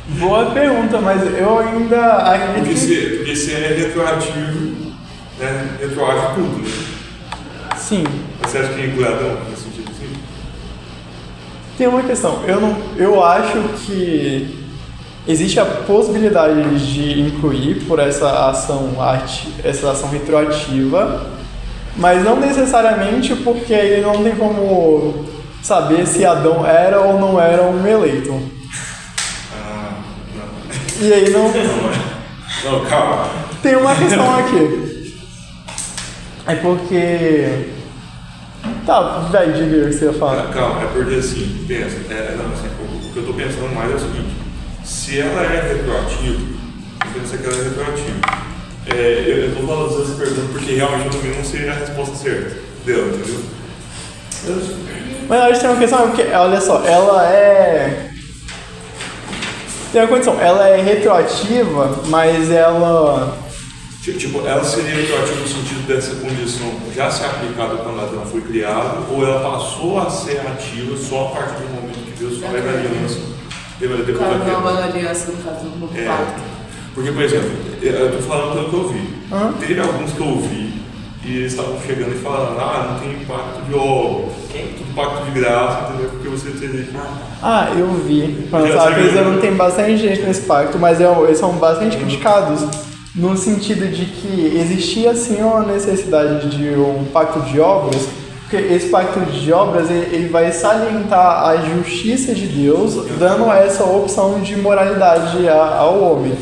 boa pergunta, mas eu ainda acredito Porque se é retroativo, né, retroage tudo, né? Sim. Você acha que inclui Adão nesse sentido assim? Tem uma questão. Eu acho que existe a possibilidade de incluir por essa ação retroativa, mas não necessariamente porque aí não tem como saber se Adão era ou não era um eleito. Não. E aí não... Não, calma. Tem uma questão aqui. É porque... Tá, vai, diga o que você ia falar. Calma, é porque assim, pensa, o que eu tô pensando mais é o seguinte, se ela é retroativa, pensa que ela é retroativa. Eu tô falando essa pergunta porque realmente eu também não sei a resposta certa dela, entendeu? Mas eu acho que tem uma questão, porque, olha só, ela é... Tem uma condição, ela é retroativa, mas ela... Tipo, ela seria retroativa no sentido dessa condição já ser aplicada quando Adão foi criado, ou ela passou a ser ativa só a partir do momento que Deus faz a aliança depois da Cara, queda? nova aliança no caso do pacto. Porque, por exemplo, eu tô falando pelo que eu vi. Teve alguns que eu vi e eles estavam chegando e falando, não tem pacto de obra, tudo pacto de graça, entendeu? Porque você teria... eu vi. Não tem bastante gente nesse pacto, mas eles são bastante criticados no sentido de que existia sim uma necessidade de um pacto de obras, porque esse pacto de obras ele vai salientar a justiça de Deus, dando essa opção de moralidade ao homem.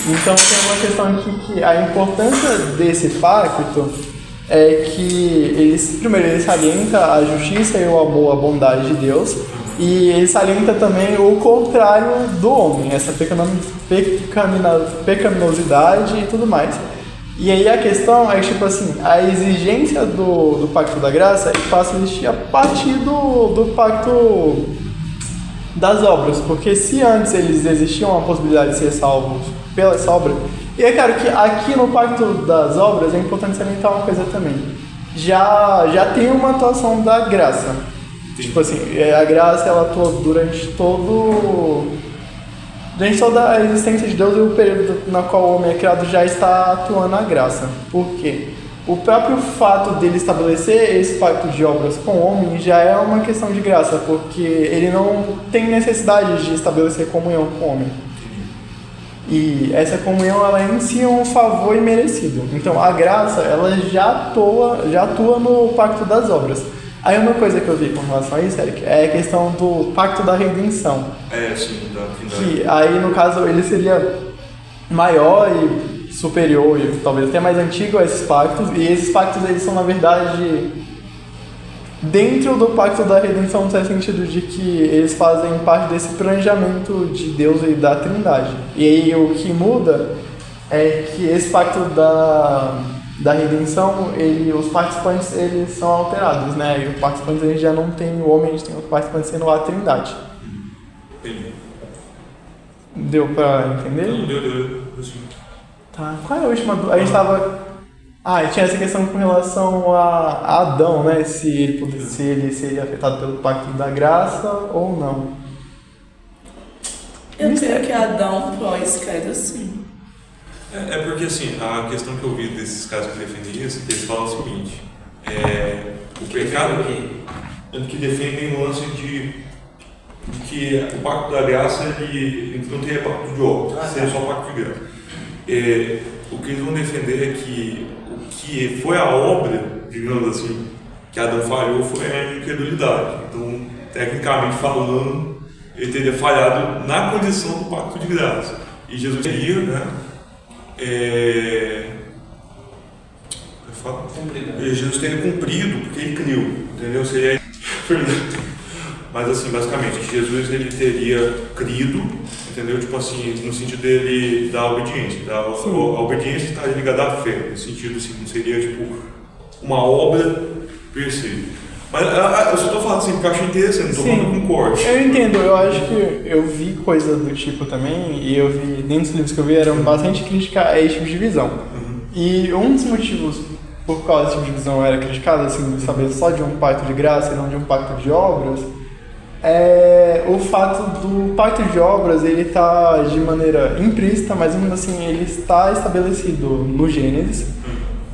Então tem uma questão aqui que a importância desse pacto é que ele salienta a justiça e o amor, a bondade de Deus, e ele salienta também o contrário do homem, essa pecaminosidade e tudo mais. E aí a questão é que, tipo assim, a exigência do Pacto da Graça passa a existir a partir do Pacto das Obras, porque se antes eles existiam a possibilidade de ser salvos pela essa obra, e é claro que aqui no Pacto das Obras é importante salientar uma coisa também, já tem uma atuação da graça. Tipo assim, a graça ela atua durante toda a existência de Deus e o período na qual o homem é criado já está atuando a graça. Por quê? O próprio fato dele estabelecer esse pacto de obras com o homem já é uma questão de graça, porque ele não tem necessidade de estabelecer comunhão com o homem. E essa comunhão ela em si é um favor imerecido. Então a graça ela já atua no pacto das obras. Aí uma coisa que eu vi com relação a isso, Eric, é a questão do pacto da redenção. Sim, da que aí no caso ele seria maior e superior e talvez até mais antigo a esses pactos, e esses pactos eles são na verdade dentro do pacto da redenção, no sentido de que eles fazem parte desse planejamento de Deus e da Trindade. E aí o que muda é que esse pacto da redenção, os participantes eles são alterados, né? E os participantes a gente já não tem o homem, a gente tem os participantes sendo a Trindade. Entendi. Deu pra entender? Não, deu. Assim. Tá, qual é a última? A gente tava... tinha essa questão com relação a Adão, né? Se ele seria afetado pelo pacto da graça ou não. Eu creio que Adão pós-queda sim. É porque assim, a questão que eu vi desses casos que defendem isso, que eles falam o seguinte, o pecado que defendem o lance de que o pacto da graça ele não teria pacto de obras, seria só pacto de graça. O que eles vão defender é que o que foi a obra, digamos assim, que Adão falhou foi a incredulidade. Então, tecnicamente falando, ele teria falhado na condição do pacto de graça. E Jesus teria, né? Jesus teria cumprido porque ele criou, entendeu? Seria... Mas assim, basicamente, Jesus ele teria crido, entendeu? Tipo assim, no sentido dele da obediência. A obediência está ligada à fé, no sentido assim, não seria tipo uma obra per se. Mas eu só estou falando assim porque eu achei interessante, não estou falando com corte. Eu entendo, eu acho que eu vi coisa do tipo também, e eu vi, dentro dos livros que eu vi, eram bastante crítica a esse tipo de visão. E um dos motivos por qual esse tipo de visão era criticada, assim, de saber só de um pacto de graça e não de um pacto de obras, é o fato do pacto de obras, ele está de maneira implícita, mas mesmo assim ele está estabelecido no Gênesis,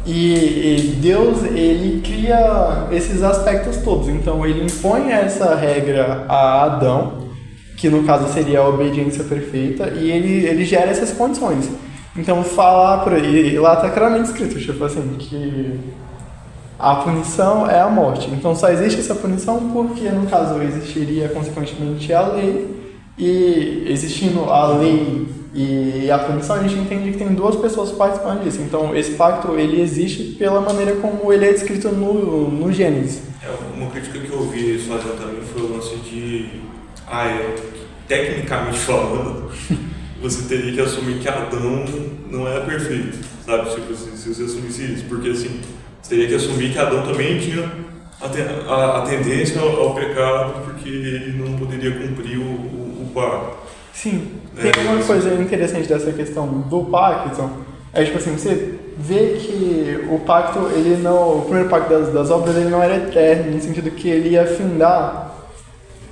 E Deus, ele cria esses aspectos todos. Então, ele impõe essa regra a Adão, que no caso seria a obediência perfeita, e ele gera essas condições. Então, falar por aí, lá está claramente escrito, tipo assim, que a punição é a morte. Então, só existe essa punição porque, no caso, existiria, consequentemente, a lei, e existindo a lei e a punição, a gente entende que tem duas pessoas participando disso. Então, esse pacto, ele existe pela maneira como ele é descrito no Gênesis. Uma crítica que eu ouvi fazendo também foi o lance de... tecnicamente falando, você teria que assumir que Adão não era perfeito, sabe? Tipo assim, se você assumisse isso. Porque assim, você teria que assumir que Adão também tinha a tendência ao pecado, porque ele não poderia cumprir o pacto. Sim, tem uma coisa interessante dessa questão do pacto, é tipo assim, você vê que o pacto, o primeiro pacto das obras, ele não era eterno, no sentido que ele ia findar.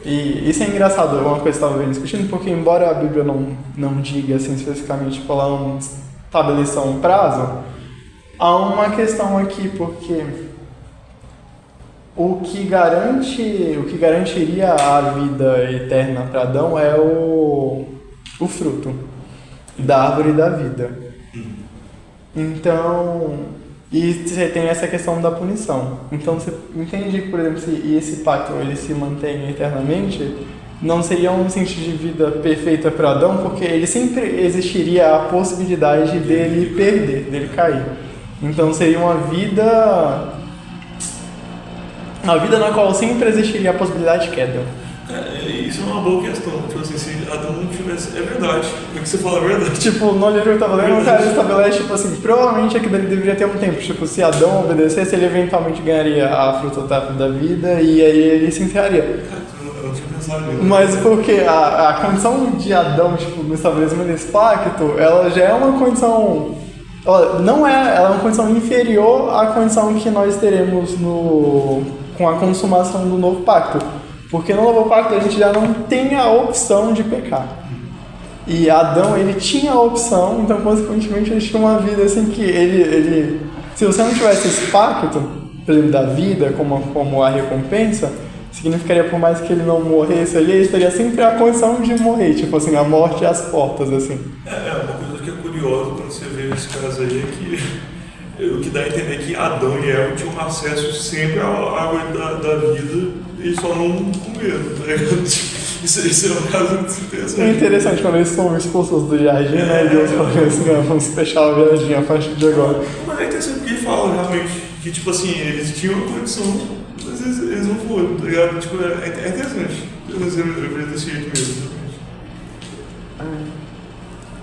E isso é engraçado, é uma coisa que eu estava vendo discutindo, porque embora a Bíblia não diga assim especificamente, tipo, ela não estabeleça um prazo, há uma questão aqui, porque o que garantiria a vida eterna para Adão é o fruto da árvore da vida. Então, e você tem essa questão da punição. Então você entende que, por exemplo, se esse pacto ele se mantém eternamente, não seria um sentido de vida perfeita para Adão, porque ele sempre existiria a possibilidade dele perder, dele cair. Então seria uma vida na qual sempre existiria a possibilidade de queda. Isso é uma boa questão. Tipo assim, se Adão não tivesse... É verdade. O que você fala é verdade. Tipo, no livro que eu tava lendo, o cara estabelece, tipo assim, provavelmente aquilo ali deveria ter um tempo. Tipo, se Adão obedecesse, ele eventualmente ganharia a fruta da vida e aí ele se enterraria. Eu não tinha pensado nisso. Mas porque a condição de Adão, tipo, no estabelecimento desse pacto, ela já é uma condição... Ela é uma condição inferior à condição que nós teremos com a consumação do novo pacto. Porque no novo pacto a gente já não tem a opção de pecar. E Adão, ele tinha a opção, então consequentemente ele tinha uma vida assim que ele se você não tivesse esse pacto, por exemplo, da vida como a recompensa, significaria por mais que ele não morresse ali, ele teria sempre a condição de morrer, tipo assim, a morte às portas, assim. Uma coisa que é curiosa quando você vê esse caso aí é que o que dá a entender é que Adão e Eva tinham acesso sempre à água da vida e só não comeram, tá ligado? Isso é um caso muito interessante. É interessante quando eles são expulsos do jardim, né? Deus fala assim, vamos fechar o jardim a partir de agora. Mas é interessante porque ele fala realmente que, tipo assim, eles tinham a condição, mas eles não foram, tá ligado? Tipo, é interessante. Eu vejo desse jeito mesmo.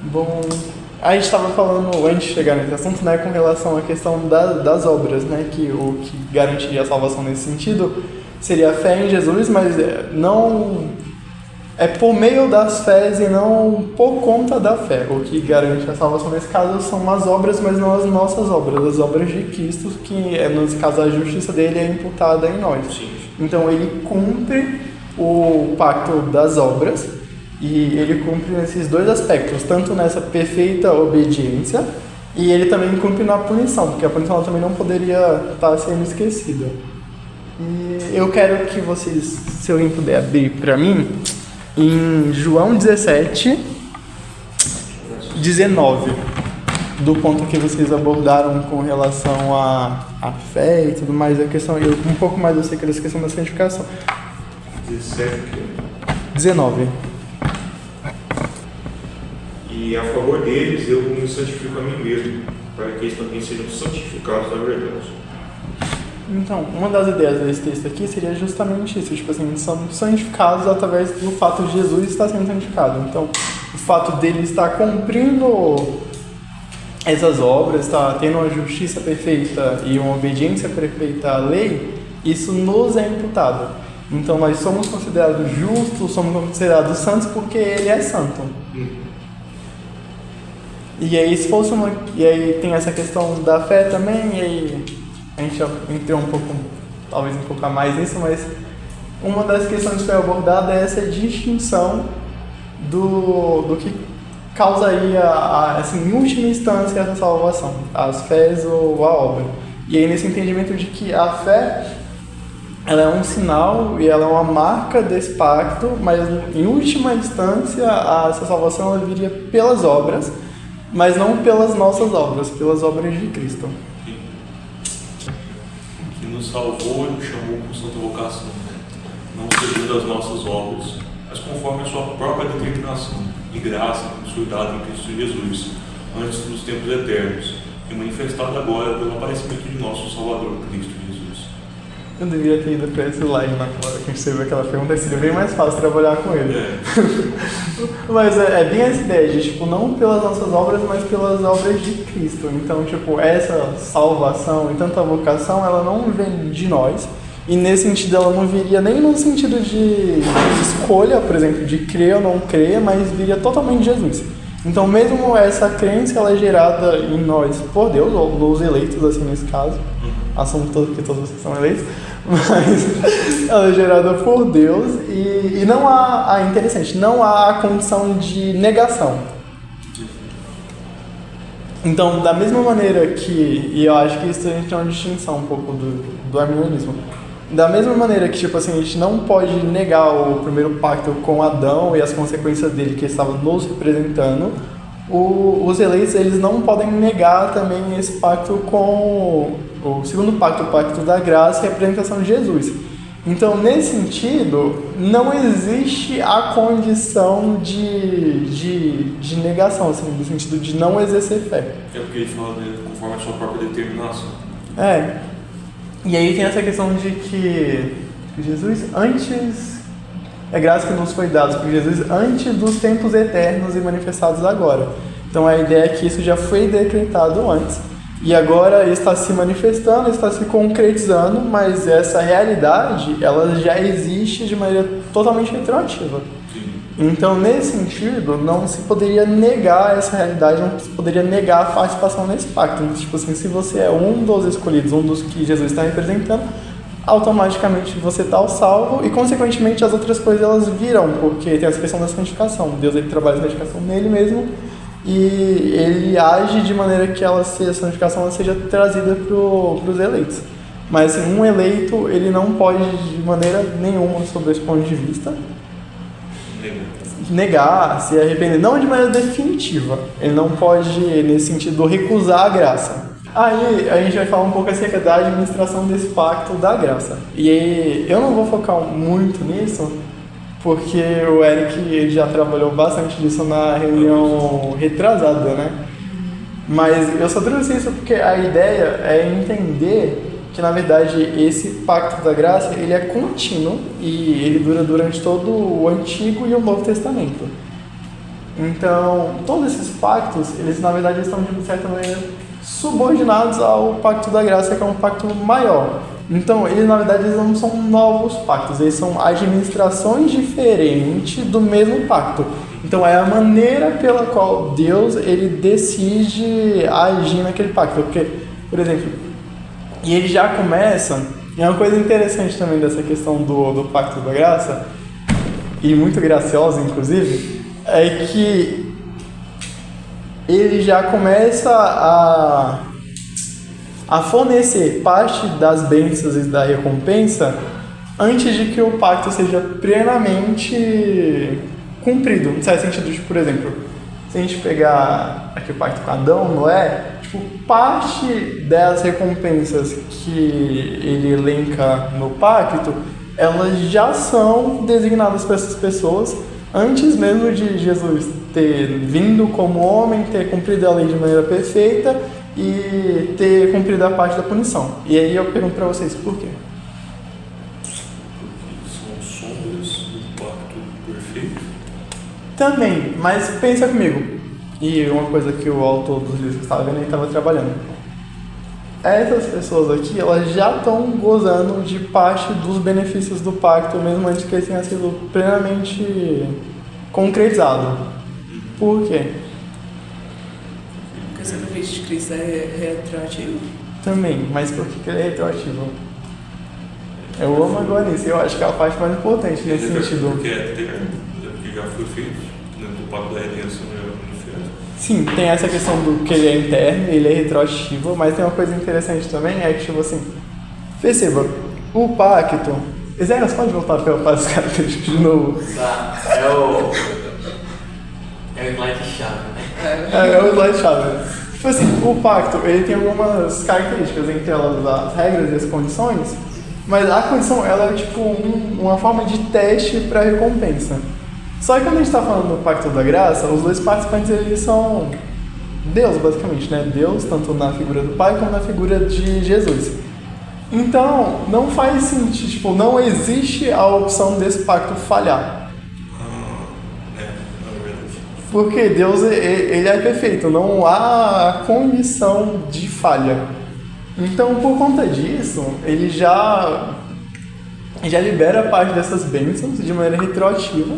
Bom, a gente estava falando antes de chegar nesse assunto, né, com relação à questão das obras, né, que o que garantiria a salvação nesse sentido seria a fé em Jesus, mas não é por meio das fés e não por conta da fé. O que garante a salvação nesse caso são as obras, mas não as nossas obras, as obras de Cristo, que nesse caso a justiça dele é imputada em nós. Sim. Então ele cumpre o pacto das obras e ele cumpre nesses dois aspectos, tanto nessa perfeita obediência e ele também cumpre na punição, porque a punição também não poderia estar sendo esquecida. E eu quero que vocês, se alguém puder abrir para mim, em João 17, 19, do ponto que vocês abordaram com relação à fé e tudo mais, a questão, um pouco mais eu sei que é essa questão da santificação. 19. E a favor deles eu me santifico a mim mesmo, para que eles também sejam santificados na verdade. Então, uma das ideias desse texto aqui seria justamente isso, tipo assim, são santificados através do fato de Jesus estar sendo santificado. Então, o fato dele estar cumprindo essas obras, estar tendo uma justiça perfeita e uma obediência perfeita à lei, isso nos é imputado. Então, nós somos considerados justos, somos considerados santos porque ele é santo. E aí, e aí tem essa questão da fé também, e aí a gente já entrou talvez um pouco a mais nisso, mas uma das questões que foi abordada é essa distinção do que causaria, assim, em última instância, essa salvação, as fés ou a obra. E aí nesse entendimento de que a fé, ela é um sinal e ela é uma marca desse pacto, mas em última instância essa salvação ela viria pelas obras, mas não pelas nossas obras, pelas obras de Cristo. Que nos salvou e nos chamou com santa vocação, não segundo as nossas obras, mas conforme a sua própria determinação, e graça que nos foi dada em Cristo Jesus, antes dos tempos eternos, e manifestado agora pelo aparecimento de nosso Salvador, Cristo Jesus. Eu devia ter ido para esse slide na hora que a gente recebeu aquela pergunta, seria bem mais fácil trabalhar com ele. Mas é bem essa ideia de, tipo, não pelas nossas obras, mas pelas obras de Cristo. Então, tipo, essa salvação e tanta vocação, ela não vem de nós. E nesse sentido, ela não viria nem no sentido de escolha, por exemplo, de crer ou não crer, mas viria totalmente de Jesus. Então, mesmo essa crença, ela é gerada em nós por Deus, ou nos eleitos, assim, nesse caso. Assumo que todos vocês são eleitos. Mas ela é gerada por Deus e não há, interessante, não há a condição de negação. Então, da mesma maneira que, e eu acho que isso a gente tem uma distinção um pouco do arminianismo, da mesma maneira que, tipo assim, a gente não pode negar o primeiro pacto com Adão e as consequências dele que estavam nos representando, os eleitos, eles não podem negar também esse pacto com o segundo pacto, o pacto da graça e a representação de Jesus. Então, nesse sentido, não existe a condição de negação, assim, no sentido de não exercer fé. É porque ele fala conforme a sua própria determinação. E aí tem essa questão de que Jesus antes... É graça que nos foi dada por Jesus antes dos tempos eternos e manifestados agora. Então a ideia é que isso já foi decretado antes. E agora está se manifestando, está se concretizando, mas essa realidade, ela já existe de maneira totalmente retroativa. Então, nesse sentido, não se poderia negar essa realidade, não se poderia negar a participação nesse pacto. Tipo assim, se você é um dos escolhidos, um dos que Jesus está representando, automaticamente você está salvo e, consequentemente, as outras coisas elas virão, porque tem essa questão da santificação. Deus ele trabalha a santificação nele mesmo e ele age de maneira que a santificação ela seja trazida para os eleitos. Mas assim, um eleito ele não pode de maneira nenhuma, sob esse ponto de vista, negar, se arrepender, não de maneira definitiva. Ele não pode, nesse sentido, recusar a graça. Aí a gente vai falar um pouco acerca da administração desse pacto da graça. E aí, eu não vou focar muito nisso, porque o Eric ele já trabalhou bastante nisso na reunião retrasada, né? Mas eu só trouxe isso porque a ideia é entender que, na verdade, esse pacto da graça ele é contínuo e ele dura durante todo o Antigo e o Novo Testamento. Então, todos esses pactos, eles, na verdade, estão, de certa maneira, subordinados ao pacto da graça, que é um pacto maior. Então, eles, na verdade, eles não são novos pactos, eles são administrações diferentes do mesmo pacto. Então, é a maneira pela qual Deus ele decide agir naquele pacto. Porque, por exemplo, e ele já começa, e é uma coisa interessante também dessa questão do pacto da graça, e muito graciosa, inclusive, é que ele já começa a fornecer parte das bênçãos e da recompensa antes de que o pacto seja plenamente cumprido. Em certo sentido, tipo, por exemplo, se a gente pegar aqui o pacto com Adão, Noé, tipo, parte das recompensas que ele elenca no pacto, elas já são designadas para essas pessoas antes mesmo de Jesus ter vindo como homem, ter cumprido a lei de maneira perfeita e ter cumprido a parte da punição. E aí eu pergunto para vocês, por quê? Porque são sombras do pacto perfeito. Também, mas pensa comigo. E uma coisa que o autor dos livros que estava vendo, ele estava trabalhando. Essas pessoas aqui, elas já estão gozando de parte dos benefícios do pacto, mesmo antes que ele tenha sido plenamente concretizado. Por quê? Porque o sacrifício de Cristo é retroativo. Também, mas por que ele é retroativo? Eu amo agora isso, eu acho que é a parte mais importante nesse sentido. Porque é eterno, porque já foi feito, dentro do pacto da redenção já foi feito. Sim, tem essa questão do que ele é interno, ele é retroativo, mas tem uma coisa interessante também, é que, tipo assim, perceba, o pacto... Isaías, pode voltar para as características de novo? Tá, é o slide-chave, né? É o slide-chave. Tipo assim, o pacto, ele tem algumas características, entre elas as regras e as condições, mas a condição, ela é tipo uma forma de teste para recompensa. Só que quando a gente está falando do Pacto da Graça, os dois participantes eles são Deus, basicamente, né? Deus, tanto na figura do Pai como na figura de Jesus. Então, não faz sentido, tipo, não existe a opção desse pacto falhar. Na verdade. Porque Deus, ele é perfeito, não há a condição de falha. Então, por conta disso, ele já libera parte dessas bênçãos de maneira retroativa,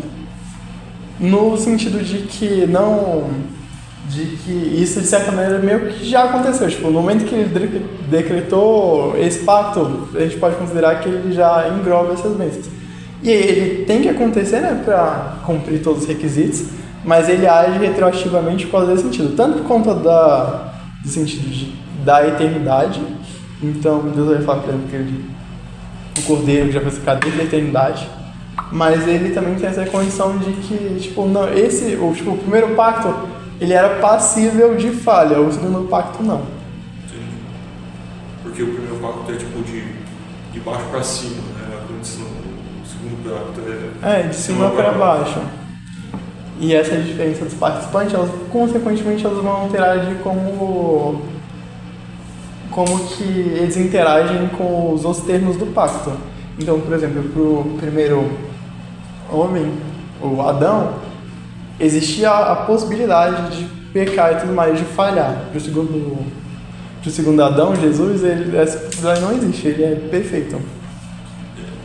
no sentido de que isso, de certa maneira, meio que já aconteceu. Tipo, no momento que ele decretou esse pacto, a gente pode considerar que ele já engloba essas bênçãos. E ele tem que acontecer, né, para cumprir todos os requisitos, mas ele age retroativamente por causa desse sentido. Tanto por conta do sentido da eternidade, então Deus vai falar, por exemplo, que o Cordeiro já foi sacrificado desde a eternidade, mas ele também tem essa condição de que, tipo, não, o primeiro pacto, ele era passível de falha, o segundo pacto não. Entendi. Porque o primeiro pacto é tipo de baixo para cima, né? A condição. O segundo pacto é de cima para baixo. E essa é a diferença dos participantes, elas, consequentemente, elas vão interagir como que eles interagem com os outros termos do pacto. Então, por exemplo, para o primeiro homem, o Adão, existia a possibilidade de pecar e tudo mais, de falhar. Para o segundo Adão, Jesus, essa possibilidade não existe, ele é perfeito.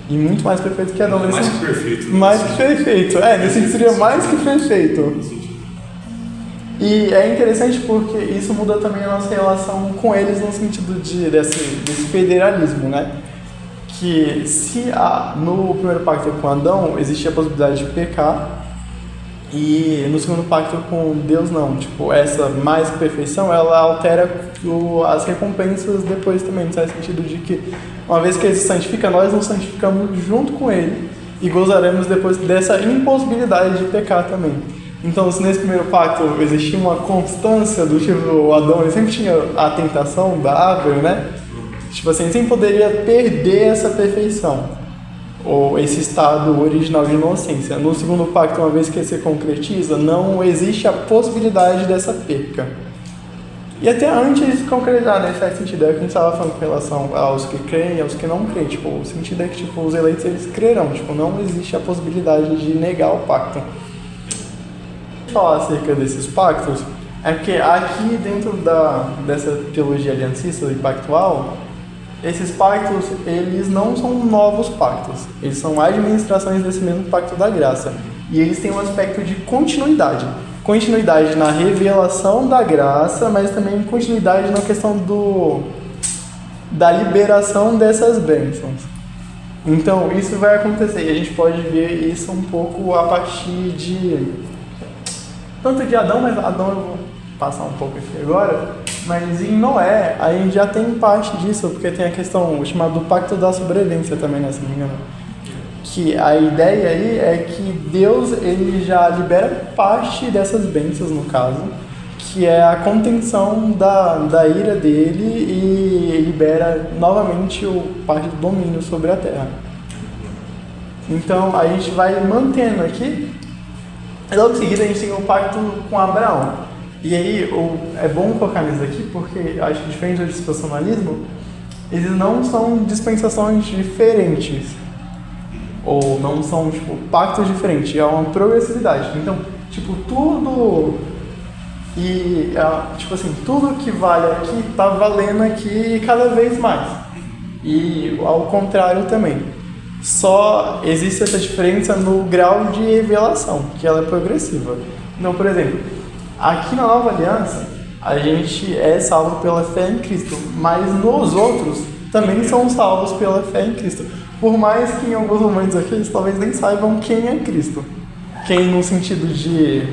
E muito mais perfeito que Adão. Mais que perfeito. Mais que perfeito, nesse sentido seria mais que perfeito. E é interessante porque isso muda também a nossa relação com eles no sentido desse federalismo, né? Que se no primeiro pacto com Adão existia a possibilidade de pecar, e no segundo pacto com Deus não, tipo, essa mais que perfeição, ela altera as recompensas depois também, no sentido de que uma vez que ele se santifica, nós nos santificamos junto com ele e gozaremos depois dessa impossibilidade de pecar também. Então, se nesse primeiro pacto existia uma constância do tipo, o Adão ele sempre tinha a tentação da árvore, né? Tipo assim, ele sempre poderia perder essa perfeição, ou esse estado original de inocência. No segundo pacto, uma vez que ele se concretiza, não existe a possibilidade dessa perca. E até antes de se concretizar, né, faz sentido, é o que a gente estava falando com relação aos que creem e aos que não creem. Tipo, o sentido é que tipo, os eleitos eles crerão, tipo, não existe a possibilidade de negar o pacto. Falar acerca desses pactos é porque aqui dentro dessa teologia aliancista e pactual, esses pactos, eles não são novos pactos, eles são administrações desse mesmo pacto da graça. E eles têm um aspecto de continuidade. Continuidade na revelação da graça, mas também continuidade na questão da liberação dessas bênçãos. Então, isso vai acontecer, e a gente pode ver isso um pouco a partir tanto de Adão, mas Adão eu vou passar um pouco aqui agora, mas em Noé a gente já tem parte disso, porque tem a questão chamada do pacto da sobrevivência também, né, se não me engano. Que a ideia aí é que Deus ele já libera parte dessas bênçãos, no caso, que é a contenção da ira dele e libera novamente parte do domínio sobre a terra. Então a gente vai mantendo aqui. E logo em seguida a gente tem o pacto com Abraão. E aí é bom colocar isso aqui porque acho que diferente do dispensacionalismo, eles não são dispensações diferentes. Ou não são, tipo, pactos diferentes. É uma progressividade. Então, tipo, tudo... tipo assim, tudo que vale aqui tá valendo aqui cada vez mais. E ao contrário também. Só existe essa diferença no grau de revelação, que ela é progressiva. Então, por exemplo, aqui na Nova Aliança, a gente é salvo pela fé em Cristo, mas nos outros também são salvos pela fé em Cristo. Por mais que em alguns momentos aqui eles talvez nem saibam quem é Cristo. Quem no sentido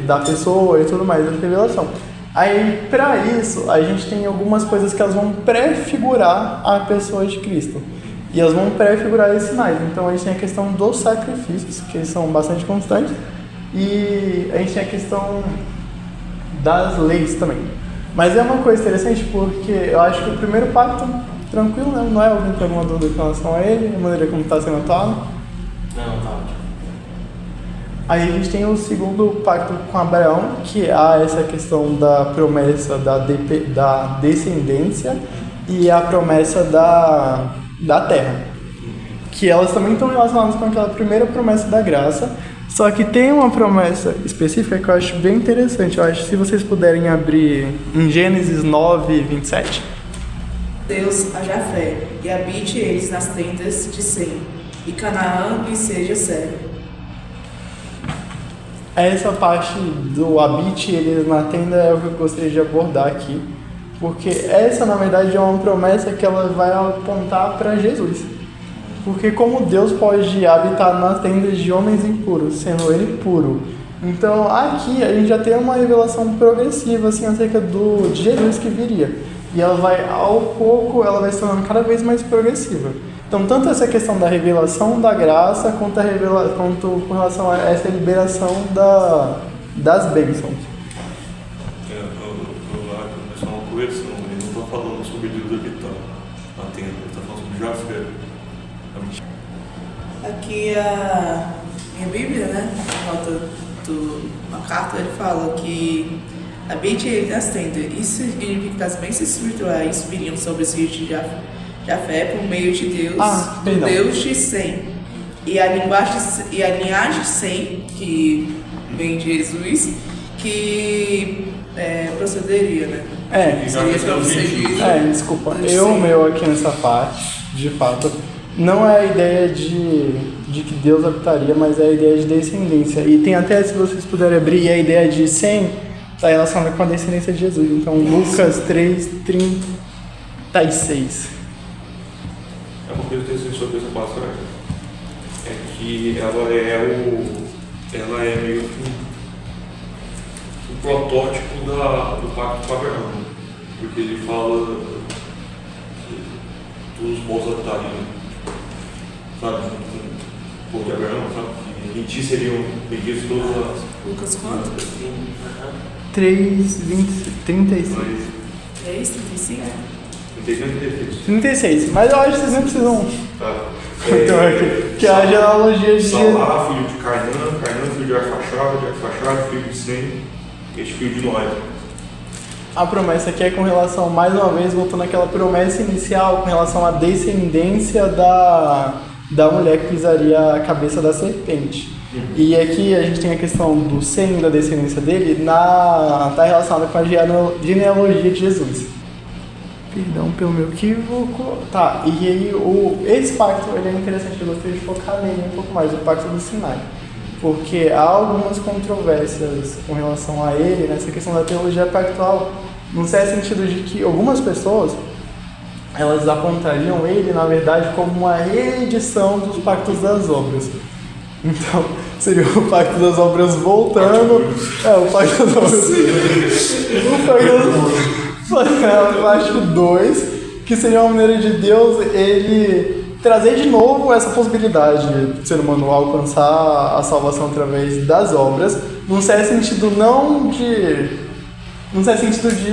da pessoa e tudo mais, da revelação. Aí, para isso, a gente tem algumas coisas que elas vão prefigurar a pessoa de Cristo. E elas vão prefigurar esses sinais. Então, a gente tem a questão dos sacrifícios, que eles são bastante constantes. E a gente tem a questão das leis também. Mas é uma coisa interessante porque eu acho que o primeiro pacto, tranquilo, né? Não é alguém que tem alguma dúvida com relação a ele, a maneira como está sendo atuado. Não, tá ótimo. Aí a gente tem o segundo pacto com Abraão, que há essa questão da promessa da descendência e a promessa da terra. Que elas também estão relacionadas com aquela primeira promessa da graça, só que tem uma promessa específica que eu acho bem interessante. Eu acho que se vocês puderem abrir em Gênesis 9, 27. Deus a Jafé, e habite eles nas tendas de Sem, e Canaã lhe seja servo. Essa parte do habite eles na tenda é o que eu gostaria de abordar aqui, porque essa na verdade é uma promessa que ela vai apontar para Jesus. Porque como Deus pode habitar nas tendas de homens impuros, sendo ele puro. Então aqui a gente já tem uma revelação progressiva assim, acerca de Jesus que viria. E ela vai, ao pouco, ela vai se tornando cada vez mais progressiva. Então, tanto essa questão da revelação da graça, quanto com relação a essa liberação das bênçãos. Lá começou uma correção, ele não está falando sobre Deus habitar na tenda, ele está falando sobre Jafé. Aqui a minha Bíblia, né? Na carta ele fala que habite ele nas tendas. Isso significa que as bênçãos espirituais viriam sobre os filhos de Jafé por meio de Deus, do Deus de Sem. E a linhagem de Sem, que vem de Jesus, que procederia, né? Seria procedido. Desculpa. Meu aqui nessa parte, de fato, não é a ideia de que Deus habitaria, mas é a ideia de descendência. E tem até, se vocês puderem abrir, a ideia de Sem está relacionada com a descendência de Jesus. Então, Lucas 3:36. É uma coisa interessante sobre essa passagem, é que ela é meio que o protótipo do pacto com Abraão, porque ele fala dos bons habitariam, sabe, junto com o povo de Abraão, sabe, que em ti seriam benditos todas as... Lucas quanto? 3:36. 3:35? 36, mas eu acho que vocês não precisam. Tá. Que haja analogia de. Salá, filho de Cainã, filho de Arfaxade, filho de Sem, este filho de Noé. A promessa aqui é com relação, mais uma vez, voltando àquela promessa inicial, com relação à descendência da mulher que pisaria a cabeça da serpente. E aqui a gente tem a questão do Sem, da descendência dele, está relacionada com a genealogia de Jesus. Perdão pelo meu equívoco. Tá, e aí esse pacto ele é interessante, eu gostaria de focar nele um pouco mais, o pacto do Sinai. Porque há algumas controvérsias com relação a ele, nessa questão da teologia pactual, no certo sentido de que algumas pessoas, elas apontariam ele, na verdade, como uma reedição dos pactos das obras. Então, seria o pacto das obras voltando. O pacto das obras. Parte 2, que seria uma maneira de Deus ele trazer de novo essa possibilidade do ser humano alcançar a salvação através das obras, num certo sentido num certo sentido de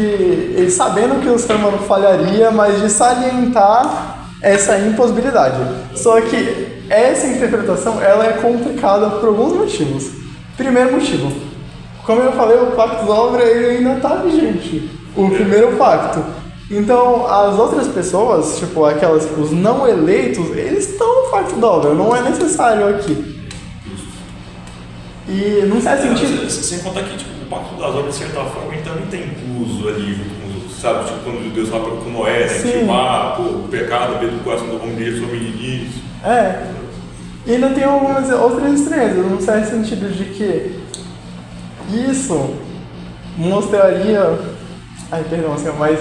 ele sabendo que o ser humano falharia, mas de salientar essa impossibilidade. Só que essa interpretação ela é complicada por alguns motivos. Primeiro motivo, como eu falei, o pacto da obra ele ainda está vigente. O primeiro pacto. Então, as outras pessoas, tipo os não eleitos, eles estão no pacto da obra, não é necessário aqui. E não faz sentido. Sem contar que o pacto das obras, de certa forma, ele também tem incluso ali, sabe? Tipo, quando Deus fala com Noé, né? Sim. Tipo, o pecado veio do coração do homem dele sobre meninos. E ainda tem algumas outras estranhezas, no certo sentido de que isso mostraria. Mas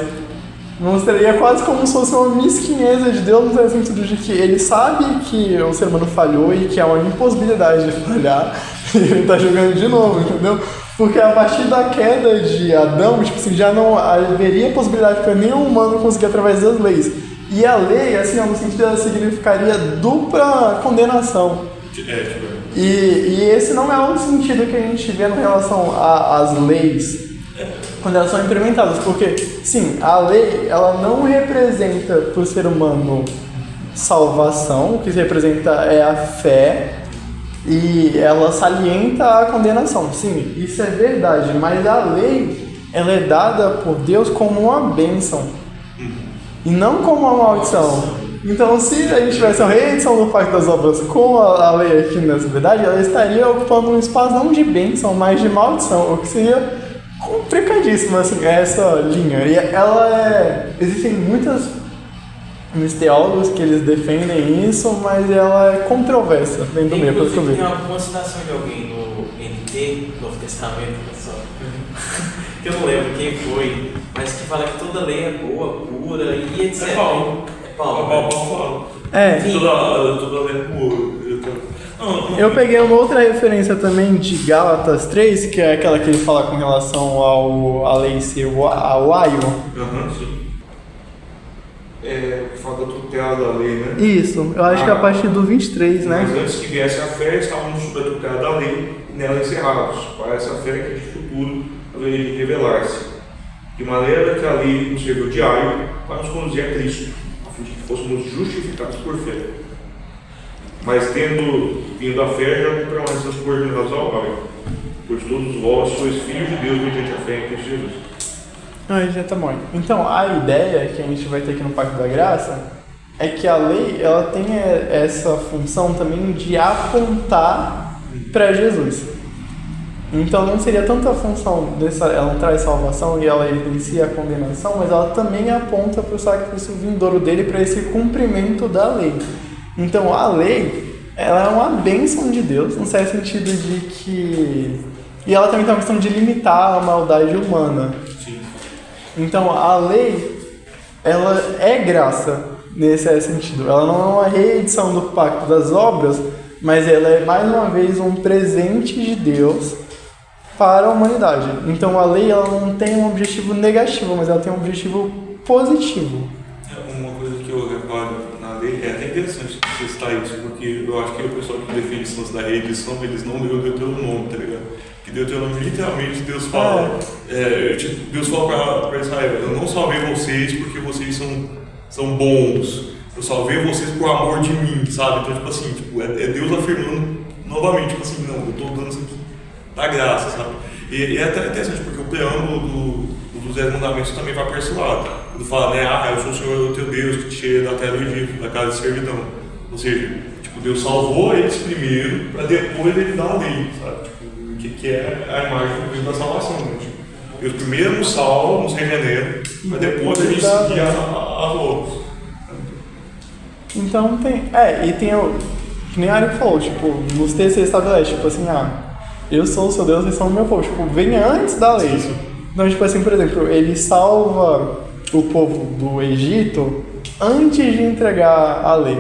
mostraria quase como se fosse uma mesquinheza de Deus, no sentido de que ele sabe que o ser humano falhou e que é uma impossibilidade de falhar, Ele tá jogando de novo, entendeu? Porque a partir da queda de Adão, tipo assim, já não haveria possibilidade para nenhum humano conseguir através das leis. E a lei, assim, no sentido, ela significaria dupla condenação. E esse não é o sentido que a gente vê em relação às leis quando elas são implementadas, porque, sim, a lei, ela não representa para o ser humano salvação, o que representa é a fé, e ela salienta a condenação. Sim, isso é verdade, mas a lei, ela é dada por Deus como uma bênção, e não como uma maldição. Então, se a gente tivesse a reedição do Pacto das Obras com a lei aqui nessa verdade, ela estaria ocupando um espaço não de bênção, mas de maldição, o que seria complicadíssimo, assim, essa linha. E ela existem muitos teólogos que eles defendem isso, mas ela é controversa dentro do meio, pelo que eu vejo. Tem alguma citação de alguém no NT, Novo Testamento, só, que eu não lembro quem foi, mas que fala que toda lei é boa, pura e etc. É Paulo. Paulo. É. Toda lei é boa. Eu peguei uma outra referência também de Gálatas 3, que é aquela que ele fala com relação à lei ser ao aio. Sim. Falta tutela da lei, né? Isso, eu acho que é a partir do 23, né? Mas antes que viesse a fé, estávamos sob a tutela da lei e nela encerrados, para essa fé que de futuro haveria de revelar-se. De maneira que a lei nos serviu de aio para nos conduzir a Cristo, a fim de que fôssemos justificados por fé. Mas tendo vindo a fé, já não permanecemos subordinados ao aio, pois todos vós sois filhos de Deus mediante a fé em Cristo Jesus. Já tá bom. Então, a ideia que a gente vai ter aqui no Pacto da Graça é que a lei, ela tem essa função também de apontar para Jesus. Então, não seria tanto a função ela traz salvação e ela evidencia a condenação, mas ela também aponta para o sacrifício vindouro dele, para esse cumprimento da lei. Então, a lei, ela é uma bênção de Deus, no certo sentido de que... E ela também tem uma questão de limitar a maldade humana. Sim. Então, a lei, ela é graça nesse sentido. Ela não é uma reedição do Pacto das Obras, mas ela é, mais uma vez, um presente de Deus para a humanidade. Então, a lei, ela não tem um objetivo negativo, mas ela tem um objetivo positivo. Uma coisa que eu reparo na lei, é até interessante você citar isso, porque eu acho que o pessoal que defende isso da reedição, eles não leu o Deuteronômio, tá ligado? Que Deuteronômio, literalmente, Deus fala, Deus fala para Israel, eu não salvei vocês porque vocês são bons, eu salvei vocês por amor de mim, sabe? Então, tipo assim, é Deus afirmando novamente, tipo assim, não, eu estou dando isso aqui da graça, sabe? E é até interessante, porque o preâmbulo dos 10 mandamentos também vai para esse lado. Quando fala, né, eu sou o Senhor, o teu Deus, que te tirei da terra do Egito, da casa de servidão. Ou seja, tipo, Deus salvou eles primeiro, para depois ele dar a lei, sabe? Tipo, que é a imagem da salvação, né? Tipo, Deus primeiro nos salva, nos regenera, para depois a gente seguir as outras. Então tem... e tem o... Que nem a Ari falou, tipo, nos textos ele estabelece, tipo assim, eu sou o seu Deus, vocês são o meu povo. Tipo, vem antes da lei. Então, tipo assim, por exemplo, ele salva o povo do Egito antes de entregar a lei.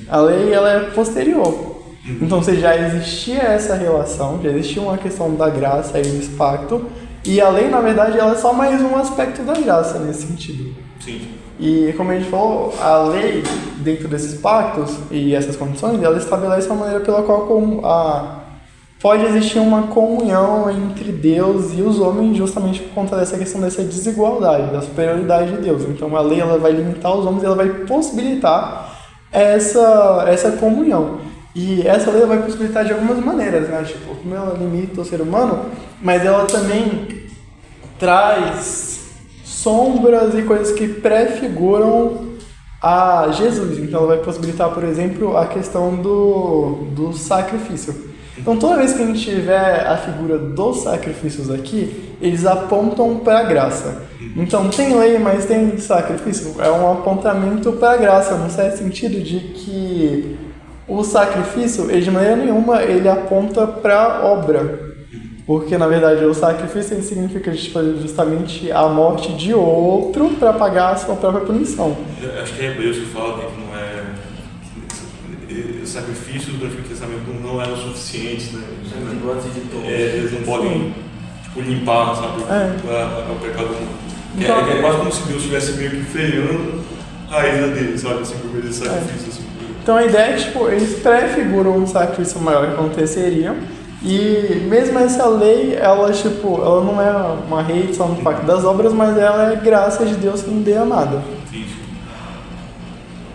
A lei, ela é posterior. Então, já existia essa relação, já existia uma questão da graça aí nesse pacto, e a lei, na verdade, ela é só mais um aspecto da graça nesse sentido. Sim. E, como a gente falou, a lei, dentro desses pactos e essas condições, ela estabelece uma maneira pela qual pode existir uma comunhão entre Deus e os homens, justamente por conta dessa questão dessa desigualdade, da superioridade de Deus. Então, a lei, ela vai limitar os homens e ela vai possibilitar essa comunhão. E essa lei vai possibilitar de algumas maneiras, né? Tipo, como ela limita o ser humano, mas ela também traz sombras e coisas que prefiguram a Jesus. Então, ela vai possibilitar, por exemplo, a questão do sacrifício. Então, toda vez que a gente tiver a figura dos sacrifícios aqui, eles apontam para a graça. Então, tem lei, mas tem sacrifício. É um apontamento para a graça, no certo sentido de que o sacrifício, ele, de maneira nenhuma, ele aponta para a obra. Porque, na verdade, o sacrifício ele significa justamente a morte de outro para pagar a sua própria punição. Acho que é Hebreus que fala que não é... Os sacrifícios do Antigo Testamento não não eram suficientes, né? Eles Eles não podem tipo, limpar, sabe, o pecado humano. Então, É quase como se Deus estivesse meio que freando a ira dele, sabe, assim, por meio desse sacrifício. Assim. Então a ideia é que tipo, eles prefiguram um sacrifício maior que aconteceria. E mesmo essa lei, ela, tipo, ela não é uma reedição do pacto das obras, mas ela é graça de Deus sendo derramada. Sim.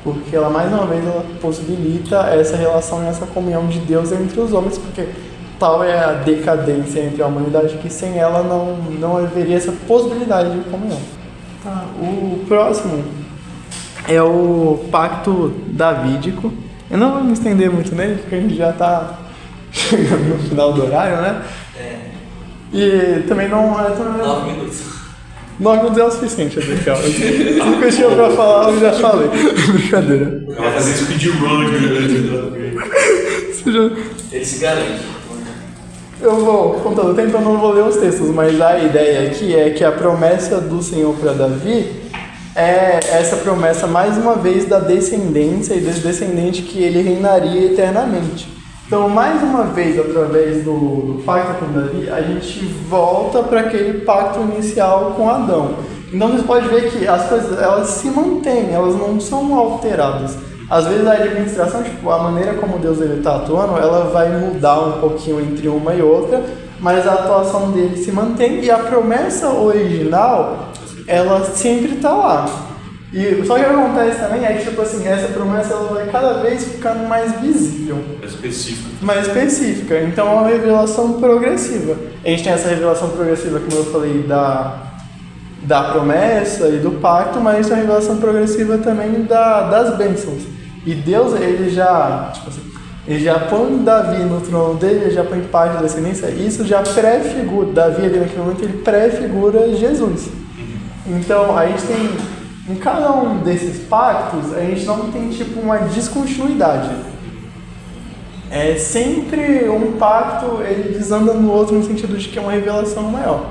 Porque ela, mais uma vez, ela possibilita essa relação e essa comunhão de Deus entre os homens, porque tal é a decadência entre a humanidade que sem ela não haveria essa possibilidade de comunhão. Tá, o próximo é o pacto davídico. Eu não vou me estender muito nele, porque a gente já está chegando no final do horário, né? E também não é... 9 minutos. 9 minutos é o suficiente, Adriel. Tudo que eu tinha pra falar, eu já falei. Brincadeira. Ela vai fazer speedrun Ele se garante. Eu vou contando, tentando não vou ler os textos, mas a ideia aqui é que a promessa do Senhor para Davi é essa promessa, mais uma vez, da descendência e desse descendente que ele reinaria eternamente. Então, mais uma vez, através do pacto com Davi, a gente volta para aquele pacto inicial com Adão. Então, você pode ver que as coisas, elas se mantêm, elas não são alteradas. Às vezes, a administração, tipo, a maneira como Deus está atuando, ela vai mudar um pouquinho entre uma e outra, mas a atuação dele se mantém e a promessa original, ela sempre está lá. E só que o que acontece também é que, tipo assim, essa promessa ela vai cada vez ficando mais visível. Mais específica. Então é uma revelação progressiva. A gente tem essa revelação progressiva, como eu falei, da promessa e do pacto, mas isso é uma revelação progressiva também das bênçãos. E Deus, ele já, tipo assim, ele já põe Davi no trono dele, ele já põe parte da descendência, e isso já prefigura, Davi ali naquele momento, ele prefigura Jesus. Então, a gente tem, em cada um desses pactos, a gente não tem tipo uma descontinuidade. É sempre um pacto, ele desanda no outro no sentido de que é uma revelação maior.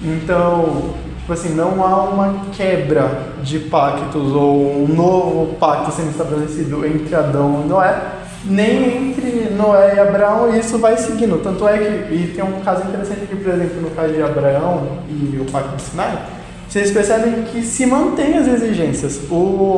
Então, tipo assim, não há uma quebra de pactos ou um novo pacto sendo estabelecido entre Adão e Noé, nem entre Noé e Abraão, e isso vai seguindo. Tanto é que, e tem um caso interessante aqui, por exemplo, no caso de Abraão e o pacto de Sinai, vocês percebem que se mantém as exigências.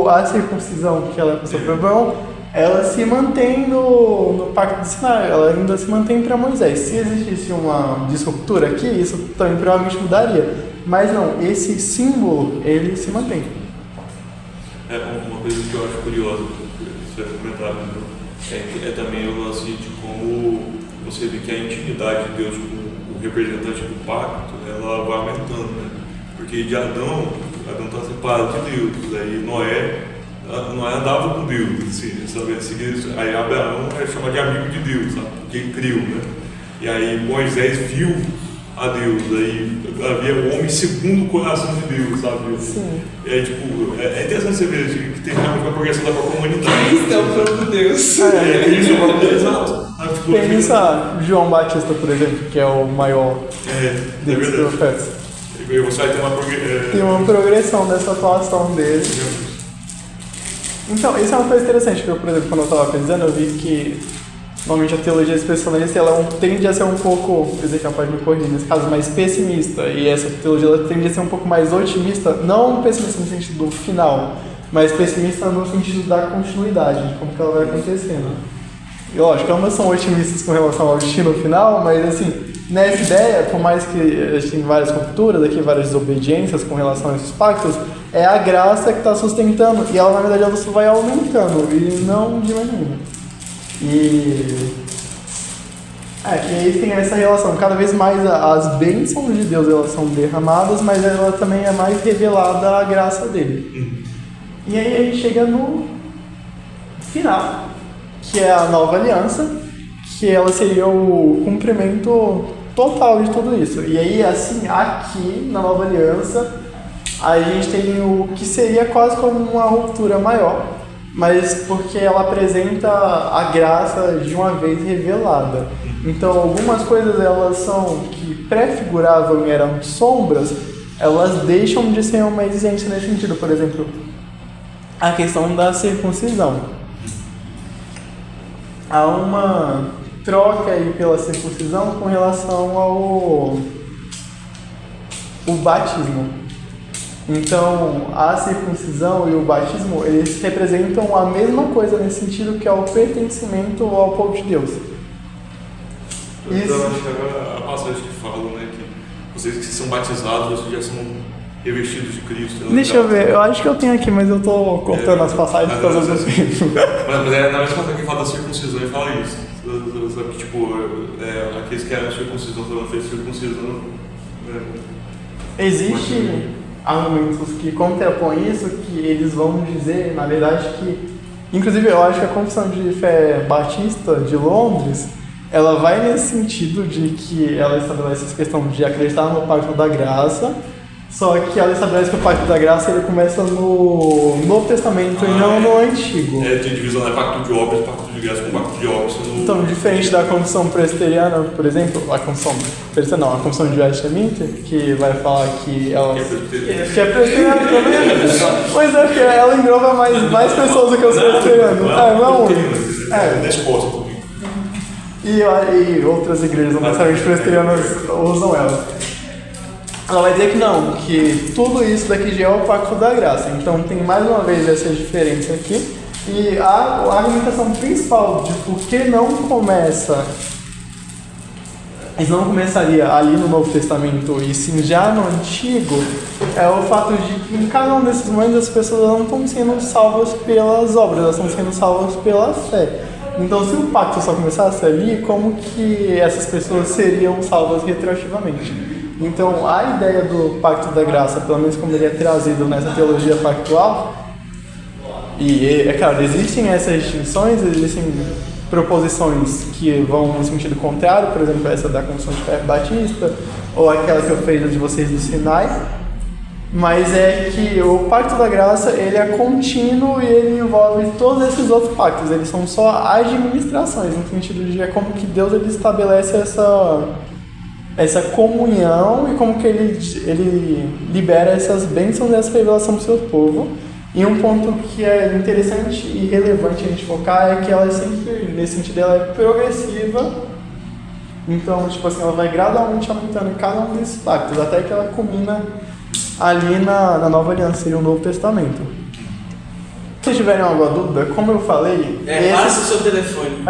A circuncisão que ela passou para Abraão, ela se mantém no pacto de Sinai, ela ainda se mantém para Moisés. Se existisse uma disruptura aqui, isso também provavelmente mudaria. Mas não, esse símbolo, ele se mantém. É uma coisa que eu acho curiosa, você vai comentar, é também o lance de como você vê que a intimidade de Deus com o representante do pacto, ela vai aumentando, né? Porque de Adão está separado de Deus, aí Noé andava com Deus, assim, sabe? Aí Abraão é chamado de amigo de Deus, sabe? Porque ele criou, né? E aí Moisés viu a Deus, aí havia o homem segundo o coração de Deus, sabe? Sim. E aí, tipo, é interessante você ver que tem realmente uma progressão da própria humanidade. Cristo é o próprio Deus. Cristo é o próprio Deus, exato. Tipo, Tem isso, João Batista, por exemplo, que é o maior desses profetas. E você vai ter uma progressão. Tem uma progressão dessa atuação dele. Então, isso é uma coisa interessante, porque, por exemplo, quando eu estava pesquisando, eu vi que normalmente a teologia especialista ela tende a ser um pouco, o Ezequiel pode me corrigir, nesse caso, mais pessimista, e essa teologia ela tende a ser um pouco mais otimista, não pessimista no sentido do final, mas pessimista no sentido da continuidade, de como que ela vai acontecendo. E lógico, ambas são otimistas com relação ao destino final, mas assim, nessa ideia, por mais que a gente tenha várias culturas aqui, várias desobediências com relação a esses pactos, é a graça que está sustentando, e ela na verdade ela só vai aumentando e não diminuindo. E aí tem essa relação, cada vez mais as bênçãos de Deus elas são derramadas, mas ela também é mais revelada a graça dele. E aí a gente chega no final, que é a nova aliança, que ela seria o cumprimento total de tudo isso. E aí, assim, aqui na nova aliança, a gente tem o que seria quase como uma ruptura maior, mas porque ela apresenta a graça de uma vez revelada. Então, algumas coisas elas são que prefiguravam e eram sombras, elas deixam de ser uma exigência nesse sentido. Por exemplo, a questão da circuncisão. Há uma troca aí pela circuncisão com relação ao o batismo. Então, a circuncisão e o batismo, eles representam a mesma coisa nesse sentido, que é o pertencimento ao povo de Deus. Então, acho que agora a passagem que fala, né, que vocês que são batizados, vocês já são revestidos de Cristo. Deixa eu ver, eu acho que eu tenho aqui, mas eu tô cortando as passagens por causa do tempo. Mas é na mesma coisa que fala da circuncisão e fala isso. Sabe que, tipo, aqueles que eram circuncisão foram feitos circuncisão. Existe argumentos que contrapõem isso, que eles vão dizer, na verdade, que... Inclusive, eu acho que a Confissão de Fé Batista de Londres, ela vai nesse sentido de que ela estabelece essa questão de acreditar no Pacto da Graça, só que ela estabelece que o Pacto da Graça ele começa no Novo Testamento e não no Antigo. Tem divisão, né? Pacto de obras, Pacto de Graça com Pacto de obras. Então, diferente da Confissão Presbiteriana, por exemplo, a Confissão Presbiteriana não, a Confissão de Westminster, que vai falar que ela... Que é presbiteriana também. Pois é, porque ela engloba mais pessoas do que os presbiterianos. Não. Da Escócia, por exemplo. E outras igrejas não necessariamente presbiterianas usam ela. Ela vai dizer que não, que tudo isso daqui já é o Pacto da Graça. Então tem mais uma vez essa diferença aqui. E a argumentação principal de por que não começa, isso não começaria ali no Novo Testamento e sim já no Antigo, é o fato de que em cada um desses momentos as pessoas não estão sendo salvas pelas obras, elas estão sendo salvas pela fé. Então se o pacto só começasse ali, como que essas pessoas seriam salvas retroativamente? Então a ideia do Pacto da Graça, pelo menos como ele é trazido nessa teologia pactual, e é claro, existem essas distinções, existem proposições que vão no sentido contrário, por exemplo, essa da Confissão de Fé Batista, ou aquela que eu fiz de vocês do Sinai, mas é que o Pacto da Graça ele é contínuo e ele envolve todos esses outros pactos, eles são só administrações, no sentido de é como que Deus ele estabelece essa comunhão e como que ele libera essas bênçãos e essa revelação para o seu povo. E um ponto que é interessante e relevante a gente focar é que ela é sempre, nesse sentido, ela é progressiva. Então, tipo assim, ela vai gradualmente aumentando em cada um desses pactos, até que ela culmina ali na Nova Aliança, seria o Novo Testamento. Se vocês tiverem alguma dúvida, como eu falei... passa o seu telefone.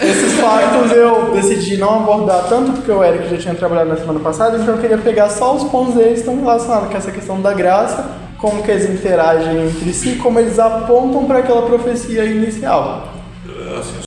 Esses pactos eu decidi não abordar tanto porque o Eric já tinha trabalhado na semana passada, então eu queria pegar só os pontos deles que estão relacionados com essa questão da graça, como que eles interagem entre si, como eles apontam para aquela profecia inicial. Assim,